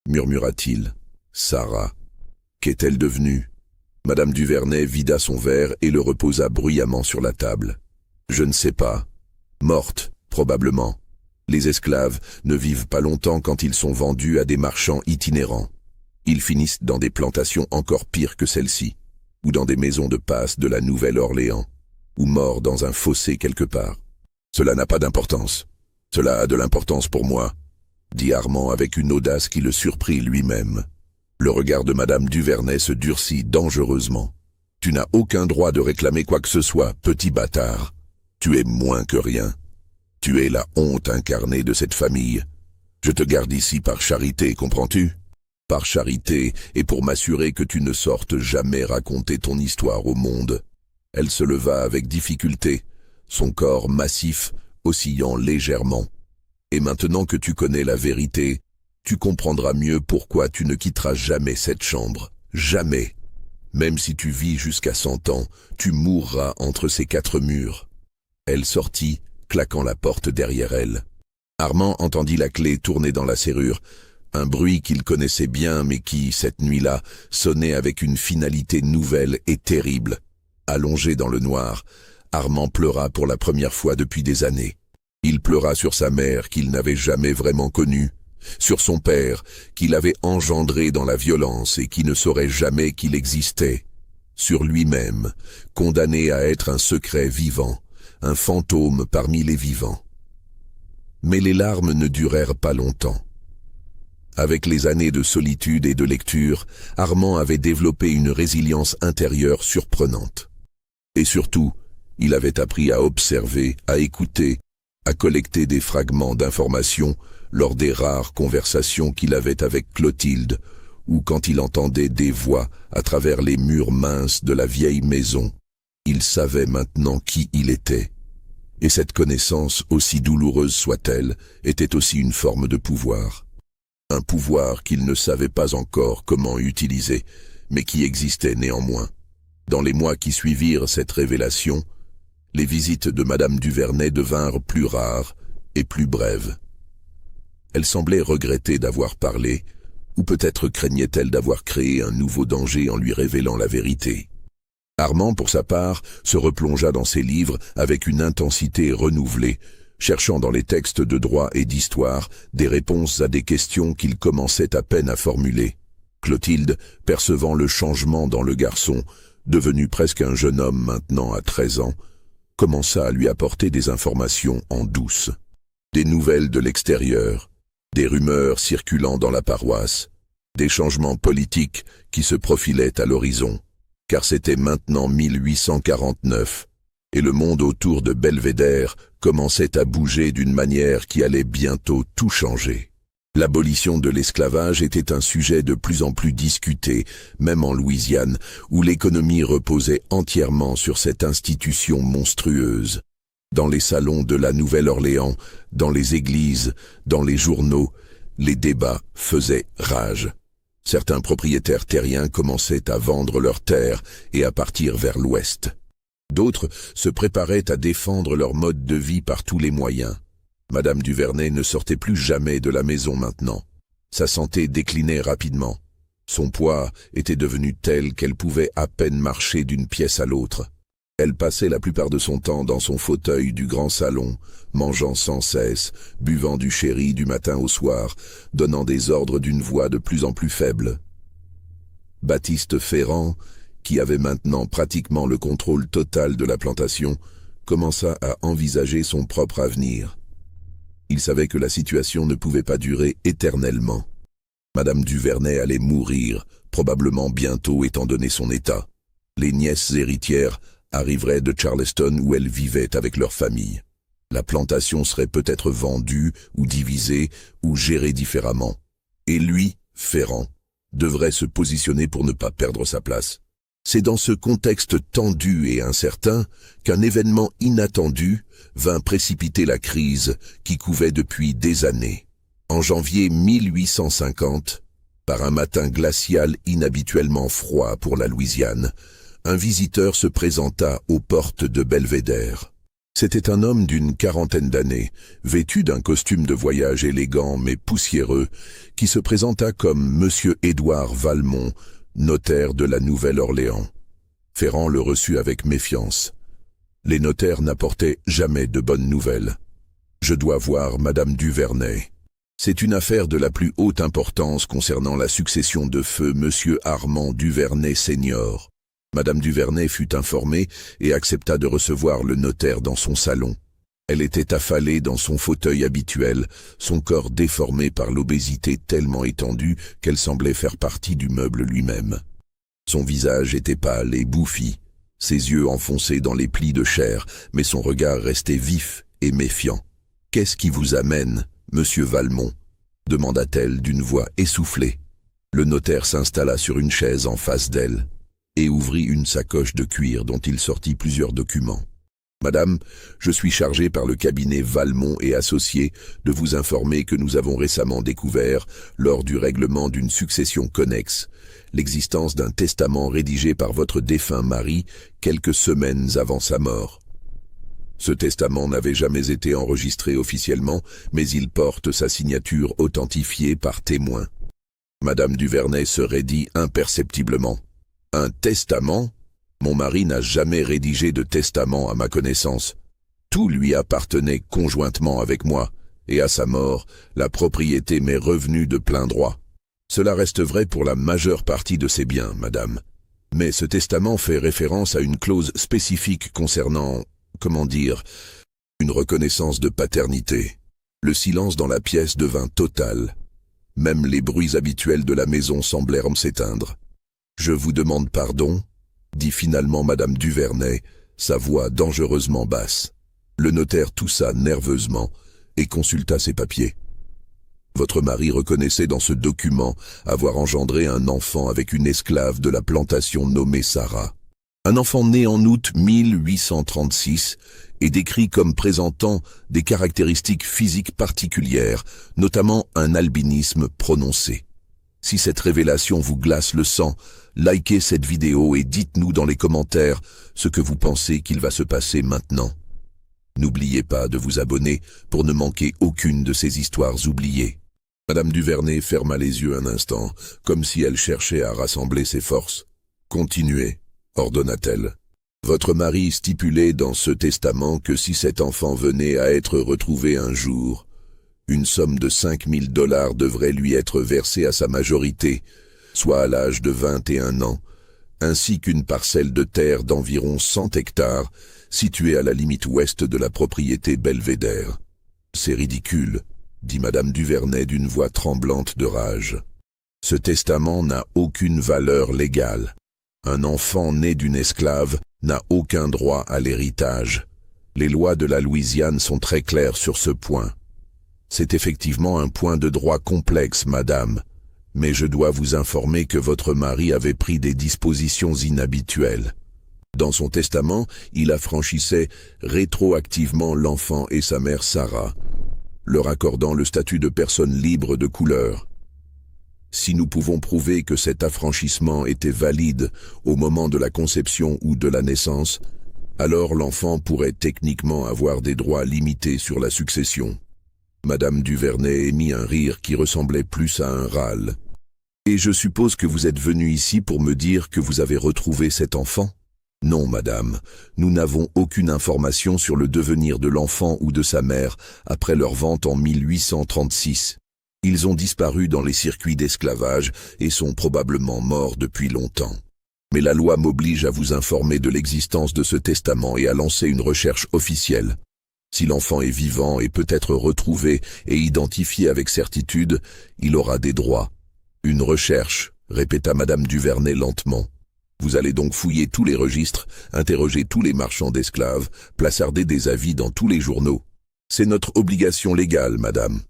murmura-t-il. « Sarah. Qu'est-elle devenue ?» Madame Duvernay vida son verre et le reposa bruyamment sur la table. « Je ne sais pas. Morte, probablement. Les esclaves ne vivent pas longtemps quand ils sont vendus à des marchands itinérants. Ils finissent dans des plantations encore pires que celle-ci. ou dans des maisons de passe de la Nouvelle-Orléans, ou mort dans un fossé quelque part. Cela n'a pas d'importance. Cela a de l'importance pour moi, dit Armand avec une audace qui le surprit lui-même. Le regard de Madame Duvernay se durcit dangereusement. Tu n'as aucun droit de réclamer quoi que ce soit, petit bâtard. Tu es moins que rien. Tu es la honte incarnée de cette famille. Je te garde ici par charité, comprends-tu? Par charité et pour m'assurer que tu ne sortes jamais raconter ton histoire au monde. Elle se leva avec difficulté, son corps massif oscillant légèrement. Et maintenant que tu connais la vérité, tu comprendras mieux pourquoi tu ne quitteras jamais cette chambre. Jamais. Même si tu vis jusqu'à 100 ans, tu mourras entre ces 4 murs. Elle sortit, claquant la porte derrière elle. Armand entendit la clé tourner dans la serrure, un bruit qu'il connaissait bien mais qui, cette nuit-là, sonnait avec une finalité nouvelle et terrible. Allongé dans le noir, Armand pleura pour la première fois depuis des années. Il pleura sur sa mère qu'il n'avait jamais vraiment connue, sur son père qu'il avait engendré dans la violence et qui ne saurait jamais qu'il existait, sur lui-même, condamné à être un secret vivant, un fantôme parmi les vivants. Mais les larmes ne durèrent pas longtemps. Avec les années de solitude et de lecture, Armand avait développé une résilience intérieure surprenante. Et surtout, il avait appris à observer, à écouter, à collecter des fragments d'informations lors des rares conversations qu'il avait avec Clotilde, ou quand il entendait des voix à travers les murs minces de la vieille maison. Il savait maintenant qui il était. Et cette connaissance, aussi douloureuse soit-elle, était aussi une forme de pouvoir. Un pouvoir qu'il ne savait pas encore comment utiliser, mais qui existait néanmoins. Dans les mois qui suivirent cette révélation, les visites de Madame Duvernay devinrent plus rares et plus brèves. Elle semblait regretter d'avoir parlé, ou peut-être craignait-elle d'avoir créé un nouveau danger en lui révélant la vérité. Armand, pour sa part, se replongea dans ses livres avec une intensité renouvelée, cherchant dans les textes de droit et d'histoire des réponses à des questions qu'il commençait à peine à formuler. Clotilde, percevant le changement dans le garçon, devenu presque un jeune homme maintenant à 13 ans, commença à lui apporter des informations en douce. Des nouvelles de l'extérieur, des rumeurs circulant dans la paroisse, des changements politiques qui se profilaient à l'horizon, car c'était maintenant 1849, et le monde autour de Belvédère commençait à bouger d'une manière qui allait bientôt tout changer. L'abolition de l'esclavage était un sujet de plus en plus discuté, même en Louisiane, où l'économie reposait entièrement sur cette institution monstrueuse. Dans les salons de la Nouvelle-Orléans, dans les églises, dans les journaux, les débats faisaient rage. Certains propriétaires terriens commençaient à vendre leurs terres et à partir vers l'ouest. D'autres se préparaient à défendre leur mode de vie par tous les moyens. Madame Duvernay ne sortait plus jamais de la maison maintenant. Sa santé déclinait rapidement. Son poids était devenu tel qu'elle pouvait à peine marcher d'une pièce à l'autre. Elle passait la plupart de son temps dans son fauteuil du grand salon, mangeant sans cesse, buvant du sherry du matin au soir, donnant des ordres d'une voix de plus en plus faible. Baptiste Ferrand, qui avait maintenant pratiquement le contrôle total de la plantation, commença à envisager son propre avenir. Il savait que la situation ne pouvait pas durer éternellement. Madame Duvernay allait mourir, probablement bientôt étant donné son état. Les nièces héritières arriveraient de Charleston où elles vivaient avec leur famille. La plantation serait peut-être vendue ou divisée ou gérée différemment. Et lui, Ferrand, devrait se positionner pour ne pas perdre sa place. C'est dans ce contexte tendu et incertain qu'un événement inattendu vint précipiter la crise qui couvait depuis des années. En janvier 1850, par un matin glacial inhabituellement froid pour la Louisiane, un visiteur se présenta aux portes de Belvédère. C'était un homme d'une quarantaine d'années, vêtu d'un costume de voyage élégant mais poussiéreux, qui se présenta comme Monsieur Édouard Valmont, notaire de la Nouvelle-Orléans. Ferrand le reçut avec méfiance. Les notaires n'apportaient jamais de bonnes nouvelles. « Je dois voir Madame Duvernay. C'est une affaire de la plus haute importance concernant la succession de feu Monsieur Armand Duvernay senior. Madame Duvernay fut informée et accepta de recevoir le notaire dans son salon. Elle était affalée dans son fauteuil habituel, son corps déformé par l'obésité tellement étendue qu'elle semblait faire partie du meuble lui-même. Son visage était pâle et bouffi, ses yeux enfoncés dans les plis de chair, mais son regard restait vif et méfiant. « Qu'est-ce qui vous amène, monsieur Valmont ?» demanda-t-elle d'une voix essoufflée. Le notaire s'installa sur une chaise en face d'elle et ouvrit une sacoche de cuir dont il sortit plusieurs documents. « Madame, je suis chargé par le cabinet Valmont et Associés de vous informer que nous avons récemment découvert, lors du règlement d'une succession connexe, l'existence d'un testament rédigé par votre défunt mari quelques semaines avant sa mort. Ce testament n'avait jamais été enregistré officiellement, mais il porte sa signature authentifiée par témoin. » Madame Duvernay se raidit imperceptiblement. « Un testament ? Mon mari n'a jamais rédigé de testament à ma connaissance. Tout lui appartenait conjointement avec moi, et à sa mort, la propriété m'est revenue de plein droit. Cela reste vrai pour la majeure partie de ses biens, madame. Mais ce testament fait référence à une clause spécifique concernant, comment dire, une reconnaissance de paternité. » Le silence dans la pièce devint total. Même les bruits habituels de la maison semblèrent s'éteindre. « Je vous demande pardon ?» dit finalement Madame Duvernay, sa voix dangereusement basse. Le notaire toussa nerveusement et consulta ses papiers. Votre mari reconnaissait dans ce document avoir engendré un enfant avec une esclave de la plantation nommée Sarah. Un enfant né en août 1836 et décrit comme présentant des caractéristiques physiques particulières, notamment un albinisme prononcé. Si cette révélation vous glace le sang, likez cette vidéo et dites-nous dans les commentaires ce que vous pensez qu'il va se passer maintenant. N'oubliez pas de vous abonner pour ne manquer aucune de ces histoires oubliées. Madame Duvernay ferma les yeux un instant, comme si elle cherchait à rassembler ses forces. « Continuez », ordonna-t-elle. « Votre mari stipulait dans ce testament que si cet enfant venait à être retrouvé un jour, une somme de $5 000 devrait lui être versée à sa majorité, soit à l'âge de 21 ans, ainsi qu'une parcelle de terre d'environ 100 hectares, située à la limite ouest de la propriété Belvédère. »« C'est ridicule, » dit Madame Duvernay d'une voix tremblante de rage. « Ce testament n'a aucune valeur légale. Un enfant né d'une esclave n'a aucun droit à l'héritage. Les lois de la Louisiane sont très claires sur ce point. C'est effectivement un point de droit complexe, madame, mais je dois vous informer que votre mari avait pris des dispositions inhabituelles. Dans son testament, il affranchissait rétroactivement l'enfant et sa mère Sarah, leur accordant le statut de personne libre de couleur. Si nous pouvons prouver que cet affranchissement était valide au moment de la conception ou de la naissance, alors l'enfant pourrait techniquement avoir des droits limités sur la succession. » Madame Duvernay émit un rire qui ressemblait plus à un râle. « Et je suppose que vous êtes venu ici pour me dire que vous avez retrouvé cet enfant ? » ?»« Non, madame, nous n'avons aucune information sur le devenir de l'enfant ou de sa mère après leur vente en 1836. Ils ont disparu dans les circuits d'esclavage et sont probablement morts depuis longtemps. Mais la loi m'oblige à vous informer de l'existence de ce testament et à lancer une recherche officielle. Si l'enfant est vivant et peut être retrouvé et identifié avec certitude, il aura des droits. »« Une recherche, » répéta Madame Duvernay lentement. « Vous allez donc fouiller tous les registres, interroger tous les marchands d'esclaves, placarder des avis dans tous les journaux. C'est notre obligation légale, madame. »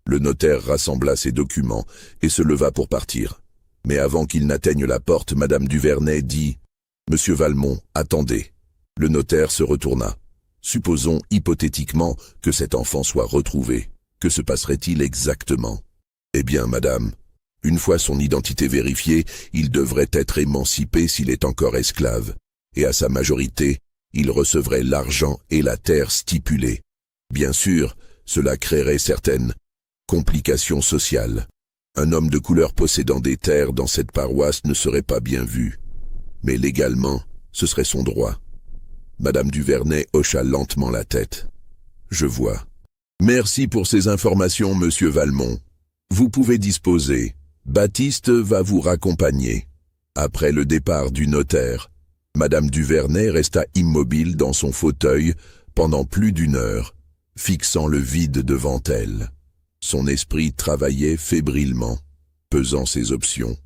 Le notaire rassembla ses documents et se leva pour partir. Mais avant qu'il n'atteigne la porte, Madame Duvernay dit « Monsieur Valmont, attendez. » Le notaire se retourna. « Supposons hypothétiquement que cet enfant soit retrouvé. Que se passerait-il exactement ? » « Eh bien, madame, une fois son identité vérifiée, il devrait être émancipé s'il est encore esclave. Et à sa majorité, il recevrait l'argent et la terre stipulés. Bien sûr, cela créerait certaines complications sociales. Un homme de couleur possédant des terres dans cette paroisse ne serait pas bien vu. Mais légalement, ce serait son droit. » Madame Duvernay hocha lentement la tête. « Je vois. Merci pour ces informations, monsieur Valmont. Vous pouvez disposer. Baptiste va vous raccompagner. » Après le départ du notaire, Madame Duvernay resta immobile dans son fauteuil pendant plus d'une heure, fixant le vide devant elle. Son esprit travaillait fébrilement, pesant ses options,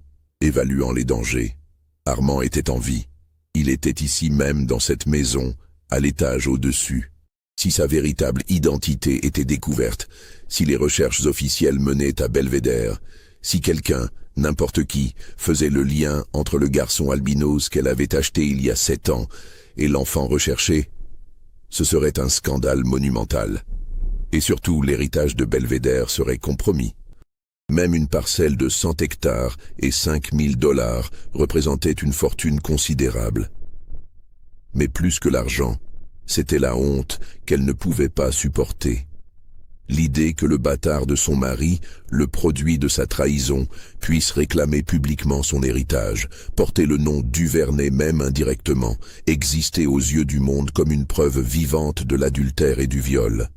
évaluant les dangers. Armand était en vie. Il était ici même dans cette maison, à l'étage au-dessus. Si sa véritable identité était découverte, si les recherches officielles menaient à Belvédère, si quelqu'un, n'importe qui, faisait le lien entre le garçon albinos qu'elle avait acheté il y a 7 ans et l'enfant recherché, ce serait un scandale monumental. Et surtout, l'héritage de Belvédère serait compromis. Même une parcelle de 100 hectares et 5 000 $ représentait une fortune considérable. Mais plus que l'argent, c'était la honte qu'elle ne pouvait pas supporter. L'idée que le bâtard de son mari, le produit de sa trahison, puisse réclamer publiquement son héritage, porter le nom Duvernay même indirectement, exister aux yeux du monde comme une preuve vivante de l'adultère et du viol.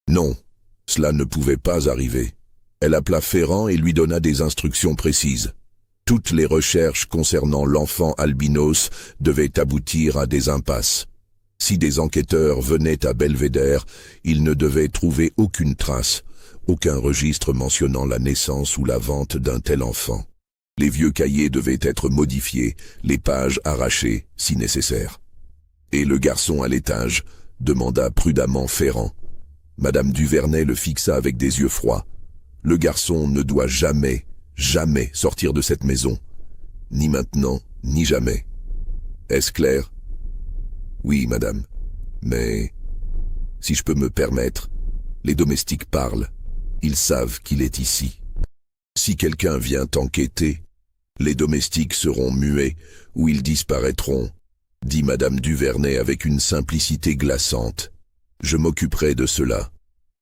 Non, cela ne pouvait pas arriver. Elle appela Ferrand et lui donna des instructions précises. Toutes les recherches concernant l'enfant albinos devaient aboutir à des impasses. Si des enquêteurs venaient à Belvédère, ils ne devaient trouver aucune trace, aucun registre mentionnant la naissance ou la vente d'un tel enfant. Les vieux cahiers devaient être modifiés, les pages arrachées, si nécessaire. Et le garçon à l'étage demanda prudemment Ferrand. Madame Duvernay le fixa avec des yeux froids. Le garçon ne doit jamais, jamais sortir de cette maison. Ni maintenant, ni jamais. Est-ce clair ? Oui, madame. Mais, si je peux me permettre, les domestiques parlent. Ils savent qu'il est ici. Si quelqu'un vient enquêter, les domestiques seront muets ou ils disparaîtront, dit madame Duvernay avec une simplicité glaçante. Je m'occuperai de cela.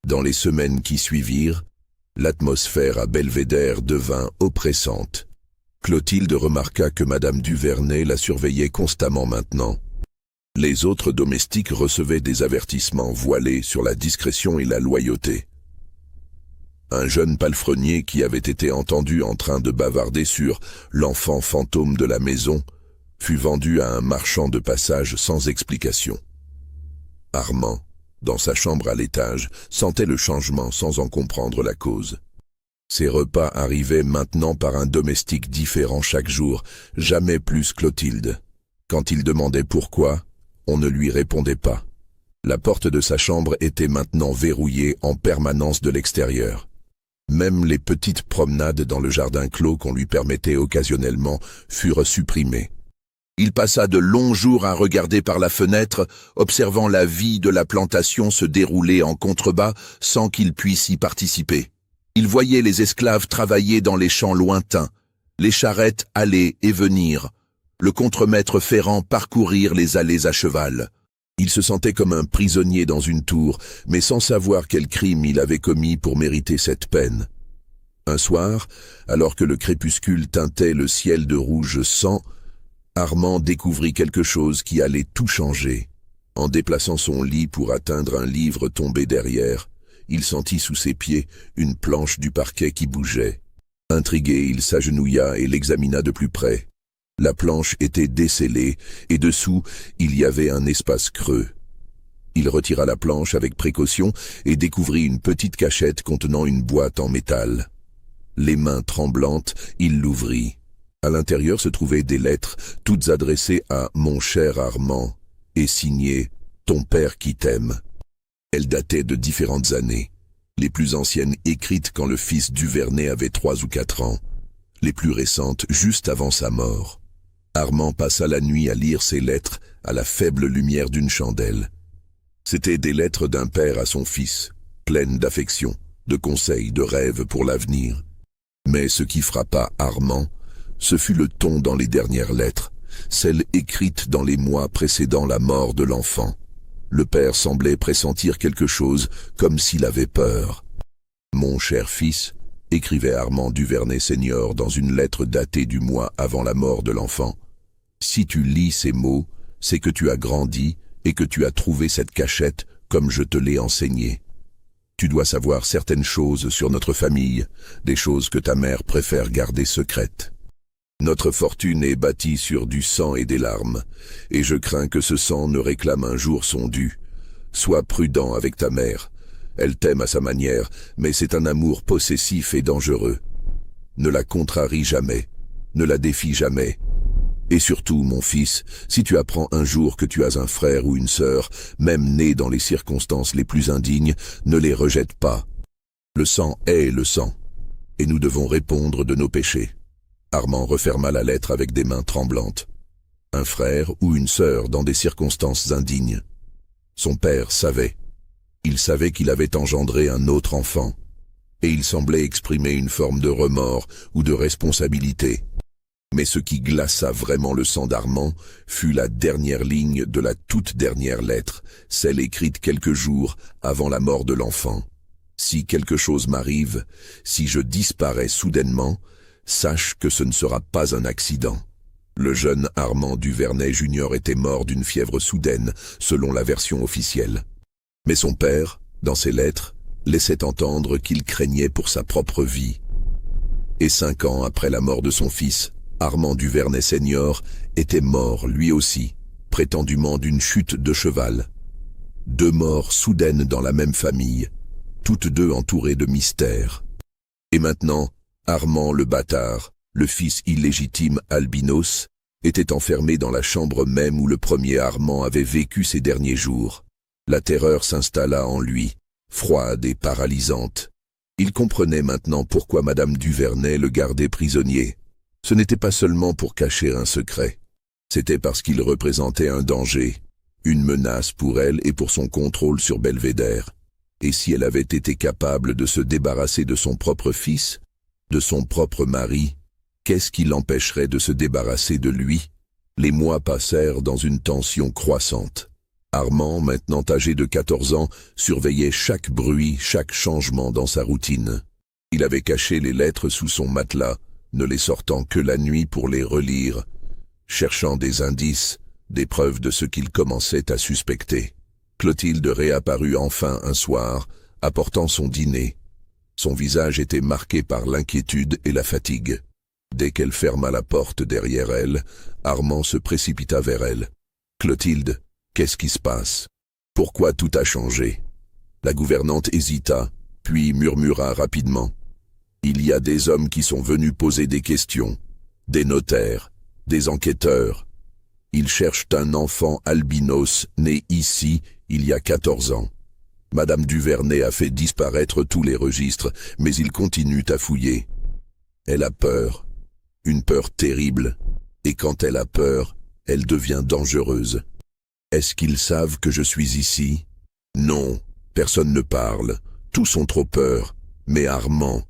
Dans les semaines qui suivirent, l'atmosphère à Belvédère devint oppressante. Clotilde remarqua que madame Duvernay la surveillait constamment maintenant. Les autres domestiques recevaient des avertissements voilés sur la discrétion et la loyauté. Un jeune palefrenier qui avait été entendu en train de bavarder sur l'enfant fantôme de la maison fut vendu à un marchand de passage sans explication. Armand, dans sa chambre à l'étage, sentait le changement sans en comprendre la cause. Ses repas arrivaient maintenant par un domestique différent chaque jour, jamais plus Clotilde. Quand il demandait pourquoi, on ne lui répondait pas. La porte de sa chambre était maintenant verrouillée en permanence de l'extérieur. Même les petites promenades dans le jardin clos qu'on lui permettait occasionnellement furent supprimées. Il passa de longs jours à regarder par la fenêtre, observant la vie de la plantation se dérouler en contrebas sans qu'il puisse y participer. Il voyait les esclaves travailler dans les champs lointains, les charrettes aller et venir, le contremaître Ferrand parcourir les allées à cheval. Il se sentait comme un prisonnier dans une tour, mais sans savoir quel crime il avait commis pour mériter cette peine. Un soir, alors que le crépuscule teintait le ciel de rouge sang, Armand découvrit quelque chose qui allait tout changer. En déplaçant son lit pour atteindre un livre tombé derrière, il sentit sous ses pieds une planche du parquet qui bougeait. Intrigué, il s'agenouilla et l'examina de plus près. La planche était descellée, et dessous, il y avait un espace creux. Il retira la planche avec précaution et découvrit une petite cachette contenant une boîte en métal. Les mains tremblantes, il l'ouvrit. À l'intérieur se trouvaient des lettres, toutes adressées à « Mon cher Armand » et signées « Ton père qui t'aime ». Elles dataient de différentes années. Les plus anciennes écrites quand le fils Duvernay avait 3 ou 4 ans. Les plus récentes juste avant sa mort. Armand passa la nuit à lire ces lettres à la faible lumière d'une chandelle. C'étaient des lettres d'un père à son fils, pleines d'affection, de conseils, de rêves pour l'avenir. Mais ce qui frappa Armand, ce fut le ton dans les dernières lettres, celles écrites dans les mois précédant la mort de l'enfant. Le père semblait pressentir quelque chose, comme s'il avait peur. « Mon cher fils », écrivait Armand Duvernay Senior dans une lettre datée du mois avant la mort de l'enfant, « si tu lis ces mots, c'est que tu as grandi et que tu as trouvé cette cachette comme je te l'ai enseigné. Tu dois savoir certaines choses sur notre famille, des choses que ta mère préfère garder secrètes. Notre fortune est bâtie sur du sang et des larmes, et je crains que ce sang ne réclame un jour son dû. Sois prudent avec ta mère. Elle t'aime à sa manière, mais c'est un amour possessif et dangereux. Ne la contrarie jamais, ne la défie jamais. Et surtout, mon fils, si tu apprends un jour que tu as un frère ou une sœur, même né dans les circonstances les plus indignes, ne les rejette pas. Le sang est le sang, et nous devons répondre de nos péchés. Armand referma la lettre avec des mains tremblantes. Un frère ou une sœur dans des circonstances indignes. Son père savait. Il savait qu'il avait engendré un autre enfant, et il semblait exprimer une forme de remords ou de responsabilité. Mais ce qui glaça vraiment le sang d'Armand fut la dernière ligne de la toute dernière lettre, celle écrite quelques jours avant la mort de l'enfant. Si quelque chose m'arrive, si je disparais soudainement, sache que ce ne sera pas un accident. Le jeune Armand Duvernay Jr. était mort d'une fièvre soudaine, selon la version officielle. Mais son père, dans ses lettres, laissait entendre qu'il craignait pour sa propre vie. Et 5 ans après la mort de son fils, Armand Duvernay Senior était mort lui aussi, prétendument d'une chute de cheval. 2 morts soudaines dans la même famille, toutes 2 entourées de mystères. Et maintenant, Armand le bâtard, le fils illégitime albinos, était enfermé dans la chambre même où le premier Armand avait vécu ses derniers jours. La terreur s'installa en lui, froide et paralysante. Il comprenait maintenant pourquoi Madame Duvernay le gardait prisonnier. Ce n'était pas seulement pour cacher un secret. C'était parce qu'il représentait un danger, une menace pour elle et pour son contrôle sur Belvédère. Et si elle avait été capable de se débarrasser de son propre fils, de son propre mari, qu'est-ce qui l'empêcherait de se débarrasser de lui? Les mois passèrent dans une tension croissante. Armand, maintenant âgé de 14 ans, surveillait chaque bruit, chaque changement dans sa routine. Il avait caché les lettres sous son matelas, ne les sortant que la nuit pour les relire, cherchant des indices, des preuves de ce qu'il commençait à suspecter. Clotilde réapparut enfin un soir, apportant son dîner. Son visage était marqué par l'inquiétude et la fatigue. Dès qu'elle ferma la porte derrière elle, Armand se précipita vers elle. « Clotilde, qu'est-ce qui se passe? Pourquoi tout a changé ?» La gouvernante hésita, puis murmura rapidement. « Il y a des hommes qui sont venus poser des questions, des notaires, des enquêteurs. Ils cherchent un enfant albinos né ici il y a 14 ans. Madame Duvernay a fait disparaître tous les registres, mais ils continuent à fouiller. Elle a peur, une peur terrible, et quand elle a peur, elle devient dangereuse. Est-ce qu'ils savent que je suis ici? Non, personne ne parle, tous ont trop peur, mais Armand... »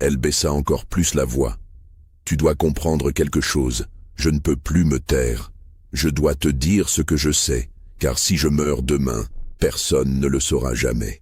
Elle baissa encore plus la voix. « Tu dois comprendre quelque chose, je ne peux plus me taire. Je dois te dire ce que je sais, car si je meurs demain, personne ne le saura jamais. »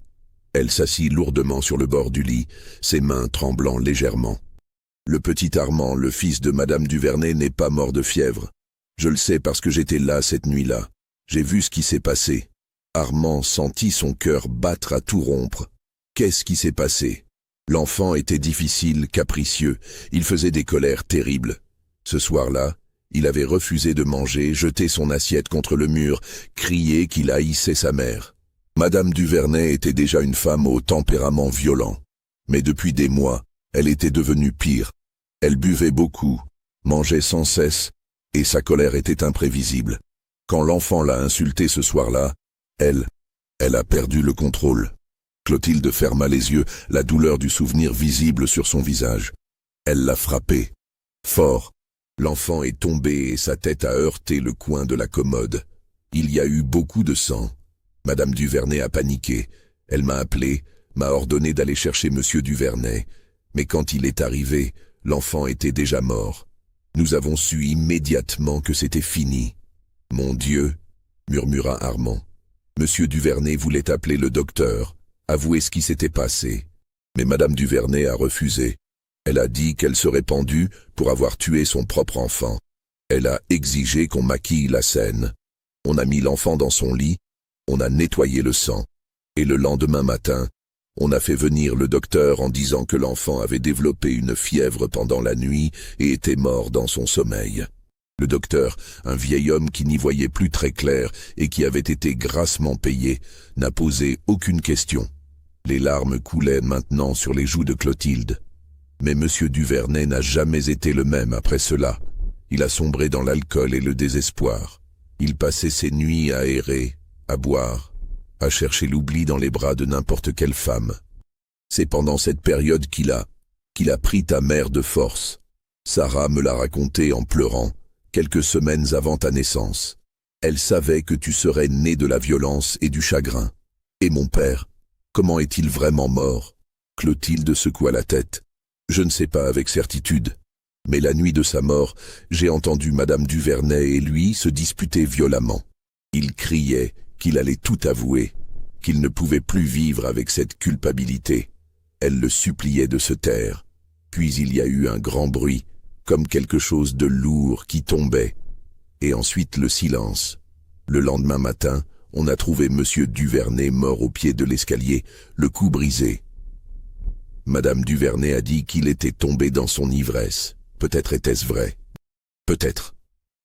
Elle s'assit lourdement sur le bord du lit, ses mains tremblant légèrement. « Le petit Armand, le fils de Madame Duvernay, n'est pas mort de fièvre. Je le sais parce que j'étais là cette nuit-là. J'ai vu ce qui s'est passé. » Armand sentit son cœur battre à tout rompre. Qu'est-ce qui s'est passé? L'enfant était difficile, capricieux, il faisait des colères terribles. Ce soir-là, il avait refusé de manger, jeté son assiette contre le mur, crié qu'il haïssait sa mère. Madame Duvernay était déjà une femme au tempérament violent. Mais depuis des mois, elle était devenue pire. Elle buvait beaucoup, mangeait sans cesse, et sa colère était imprévisible. Quand l'enfant l'a insultée ce soir-là, elle a perdu le contrôle. Clotilde ferma les yeux, la douleur du souvenir visible sur son visage. Elle l'a frappé. Fort. L'enfant est tombé et sa tête a heurté le coin de la commode. Il y a eu beaucoup de sang. Madame Duvernay a paniqué. Elle m'a appelé, m'a ordonné d'aller chercher Monsieur Duvernay. Mais quand il est arrivé, l'enfant était déjà mort. Nous avons su immédiatement que c'était fini. « Mon Dieu !» murmura Armand. Monsieur Duvernay voulait appeler le docteur. Avouer ce qui s'était passé. Mais Madame Duvernay a refusé. Elle a dit qu'elle serait pendue pour avoir tué son propre enfant. Elle a exigé qu'on maquille la scène. On a mis l'enfant dans son lit, on a nettoyé le sang. Et le lendemain matin, On a fait venir le docteur en disant que l'enfant avait développé une fièvre pendant la nuit et était mort dans son sommeil. Le docteur, un vieil homme qui n'y voyait plus très clair et qui avait été grassement payé, n'a posé aucune question. Les larmes coulaient maintenant sur les joues de Clotilde. Mais M. Duvernay n'a jamais été le même après cela. Il a sombré dans l'alcool et le désespoir. Il passait ses nuits à errer, à boire, à chercher l'oubli dans les bras de n'importe quelle femme. C'est pendant cette période qu'il a pris ta mère de force. Sarah me l'a raconté en pleurant, quelques semaines avant ta naissance. Elle savait que tu serais né de la violence et du chagrin. Et mon père, comment est-il vraiment mort? Clotilde secoua la tête. Je ne sais pas avec certitude. Mais la nuit de sa mort, j'ai entendu Madame Duvernay et lui se disputer violemment. Il criait qu'il allait tout avouer, qu'il ne pouvait plus vivre avec cette culpabilité. Elle le suppliait de se taire. Puis il y a eu un grand bruit, comme quelque chose de lourd qui tombait. Et ensuite le silence. Le lendemain matin, on a trouvé Monsieur Duvernay mort au pied de l'escalier, le cou brisé. Madame Duvernay a dit qu'il était tombé dans son ivresse. Peut-être était-ce vrai. Peut-être.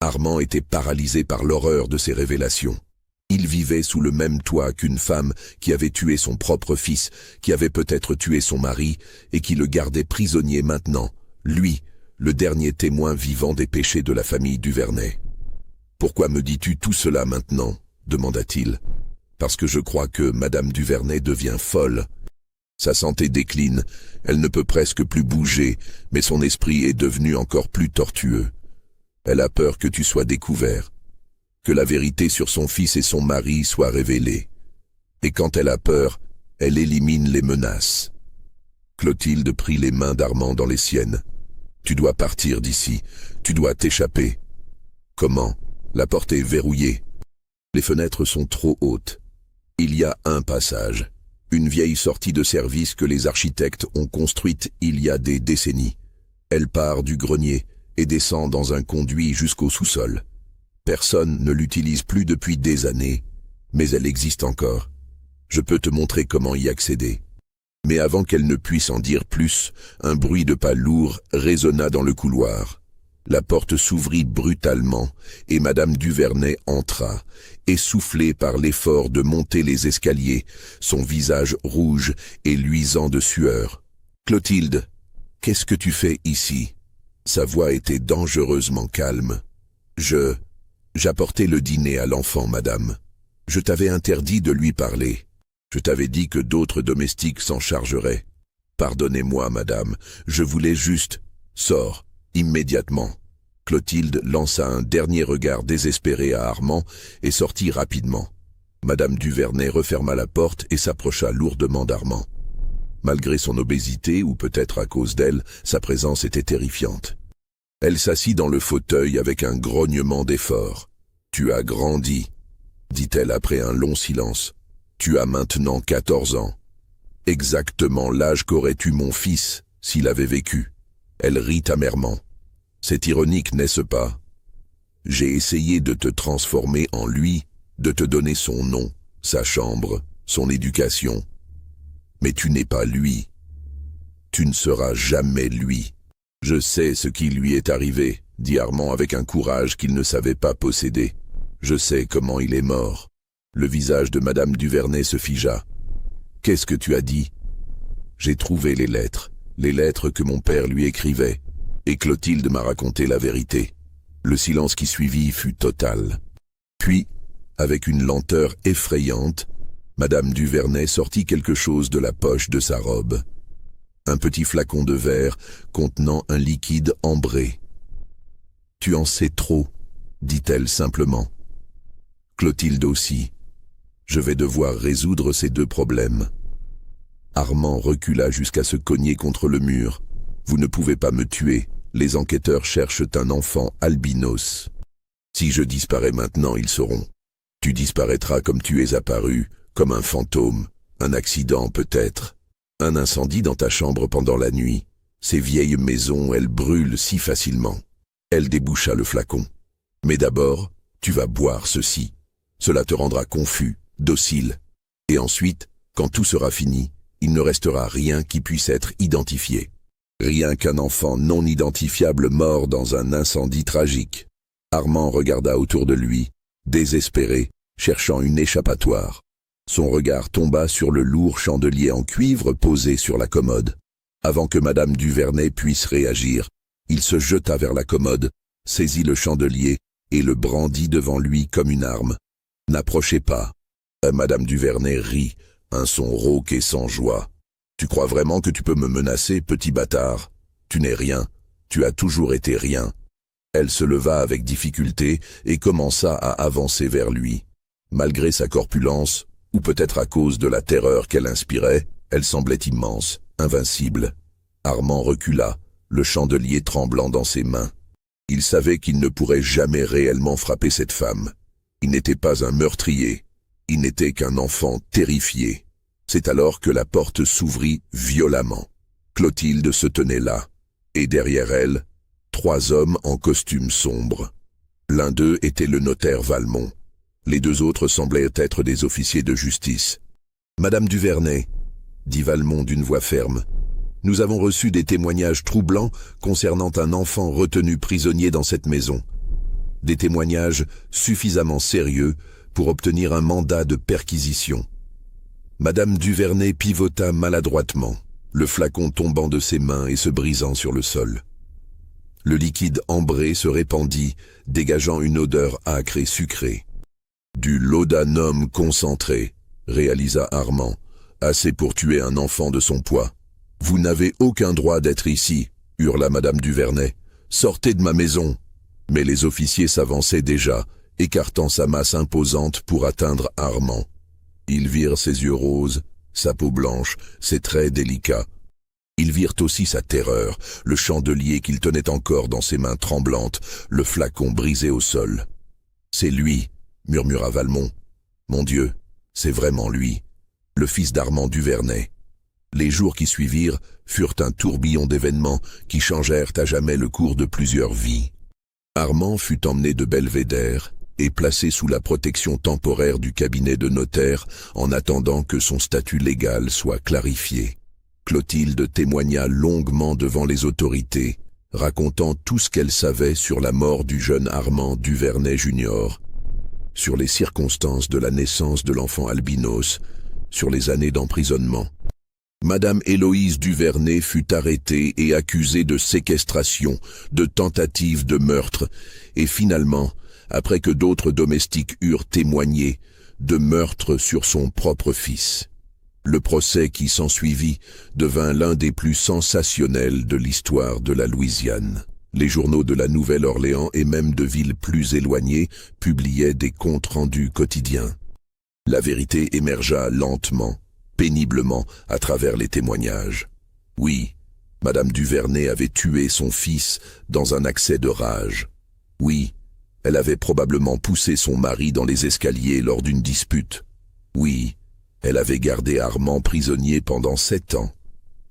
Armand était paralysé par l'horreur de ces révélations. Il vivait sous le même toit qu'une femme qui avait tué son propre fils, qui avait peut-être tué son mari, et qui le gardait prisonnier maintenant, lui, le dernier témoin vivant des péchés de la famille Duvernay. « Pourquoi me dis-tu tout cela maintenant ?» demanda-t-il. « Parce que je crois que Madame Duvernay devient folle. Sa santé décline, elle ne peut presque plus bouger, mais son esprit est devenu encore plus tortueux. Elle a peur que tu sois découvert, que la vérité sur son fils et son mari soit révélée. Et quand elle a peur, elle élimine les menaces. » Clotilde prit les mains d'Armand dans les siennes. « Tu dois partir d'ici, tu dois t'échapper. »« Comment ? La porte est verrouillée. Les fenêtres sont trop hautes. Il y a un passage. Une vieille sortie de service que les architectes ont construite il y a des décennies. Elle part du grenier et descend dans un conduit jusqu'au sous-sol. Personne ne l'utilise plus depuis des années, mais elle existe encore. Je peux te montrer comment y accéder. » Mais avant qu'elle ne puisse en dire plus, un bruit de pas lourds résonna dans le couloir. La porte s'ouvrit brutalement et Madame Duvernay entra, essoufflée par l'effort de monter les escaliers, son visage rouge et luisant de sueur. « Clotilde, qu'est-ce que tu fais ici ?» Sa voix était dangereusement calme. « J'apportais le dîner à l'enfant, madame. Je t'avais interdit de lui parler. Je t'avais dit que d'autres domestiques s'en chargeraient. Pardonnez-moi, madame, je voulais juste... Sors, immédiatement. » Clotilde lança un dernier regard désespéré à Armand et sortit rapidement. Madame Duvernay referma la porte et s'approcha lourdement d'Armand. Malgré son obésité, ou peut-être à cause d'elle, sa présence était terrifiante. Elle s'assit dans le fauteuil avec un grognement d'effort. « Tu as grandi, » dit-elle après un long silence. « Tu as maintenant 14 ans. Exactement l'âge qu'aurait eu mon fils s'il avait vécu. » Elle rit amèrement. « C'est ironique, n'est-ce pas? J'ai essayé de te transformer en lui, de te donner son nom, sa chambre, son éducation. Mais tu n'es pas lui. Tu ne seras jamais lui. » « Je sais ce qui lui est arrivé, » dit Armand avec un courage qu'il ne savait pas posséder. « Je sais comment il est mort. » Le visage de Madame Duvernay se figea. « Qu'est-ce que tu as dit ?»« J'ai trouvé les lettres que mon père lui écrivait, et Clotilde m'a raconté la vérité. » Le silence qui suivit fut total. Puis, avec une lenteur effrayante, Madame Duvernay sortit quelque chose de la poche de sa robe. Un petit flacon de verre contenant un liquide ambré. « Tu en sais trop, » dit-elle simplement. Clotilde aussi. Je vais devoir résoudre ces deux problèmes. Armand recula jusqu'à se cogner contre le mur. « Vous ne pouvez pas me tuer. Les enquêteurs cherchent un enfant albinos. Si je disparais maintenant, ils sauront. Tu disparaîtras comme tu es apparu, comme un fantôme, un accident peut-être. Un incendie dans ta chambre pendant la nuit. Ces vieilles maisons, elles brûlent si facilement. » Elle déboucha le flacon. « Mais d'abord, tu vas boire ceci. Cela te rendra confus, docile. Et ensuite, quand tout sera fini, il ne restera rien qui puisse être identifié. Rien qu'un enfant non identifiable mort dans un incendie tragique. Armand regarda autour de lui, désespéré, cherchant une échappatoire. Son regard tomba sur le lourd chandelier en cuivre posé sur la commode. Avant que Madame Duvernay puisse réagir, il se jeta vers la commode, saisit le chandelier et le brandit devant lui comme une arme. « N'approchez pas. » Madame Duvernay rit, un son rauque et sans joie. « Tu crois vraiment que tu peux me menacer, petit bâtard? Tu n'es rien. Tu as toujours été rien. » Elle se leva avec difficulté et commença à avancer vers lui. Malgré sa corpulence, ou peut-être à cause de la terreur qu'elle inspirait, elle semblait immense, invincible. Armand recula, le chandelier tremblant dans ses mains. Il savait qu'il ne pourrait jamais réellement frapper cette femme. Il n'était pas un meurtrier, il n'était qu'un enfant terrifié. C'est alors que la porte s'ouvrit violemment. Clotilde se tenait là, et derrière elle, 3 hommes en costume sombre. L'un d'eux était le notaire Valmont. Les 2 autres semblaient être des officiers de justice. « Madame Duvernay, » dit Valmont d'une voix ferme, « nous avons reçu des témoignages troublants concernant un enfant retenu prisonnier dans cette maison. Des témoignages suffisamment sérieux pour obtenir un mandat de perquisition. » Madame Duvernay pivota maladroitement, le flacon tombant de ses mains et se brisant sur le sol. Le liquide ambré se répandit, dégageant une odeur âcre et sucrée. « Du laudanum concentré, » réalisa Armand, « assez pour tuer un enfant de son poids. »« Vous n'avez aucun droit d'être ici, » hurla Madame Duvernay. « Sortez de ma maison !» Mais les officiers s'avançaient déjà, écartant sa masse imposante pour atteindre Armand. Ils virent ses yeux roses, sa peau blanche, ses traits délicats. Ils virent aussi sa terreur, le chandelier qu'il tenait encore dans ses mains tremblantes, le flacon brisé au sol. « C'est lui !» murmura Valmont. « Mon Dieu, c'est vraiment lui, le fils d'Armand Duvernay. » Les jours qui suivirent furent un tourbillon d'événements qui changèrent à jamais le cours de plusieurs vies. Armand fut emmené de Belvédère et placé sous la protection temporaire du cabinet de notaire en attendant que son statut légal soit clarifié. Clotilde témoigna longuement devant les autorités, racontant tout ce qu'elle savait sur la mort du jeune Armand Duvernay Junior, sur les circonstances de la naissance de l'enfant albinos, sur les années d'emprisonnement. Madame Héloïse Duvernay fut arrêtée et accusée de séquestration, de tentative de meurtre, et finalement, après que d'autres domestiques eurent témoigné, de meurtre sur son propre fils. Le procès qui s'ensuivit devint l'un des plus sensationnels de l'histoire de la Louisiane. Les journaux de la Nouvelle-Orléans et même de villes plus éloignées publiaient des comptes rendus quotidiens. La vérité émergea lentement, péniblement, à travers les témoignages. Oui, Madame Duvernay avait tué son fils dans un accès de rage. Oui, elle avait probablement poussé son mari dans les escaliers lors d'une dispute. Oui, elle avait gardé Armand prisonnier pendant 7 ans,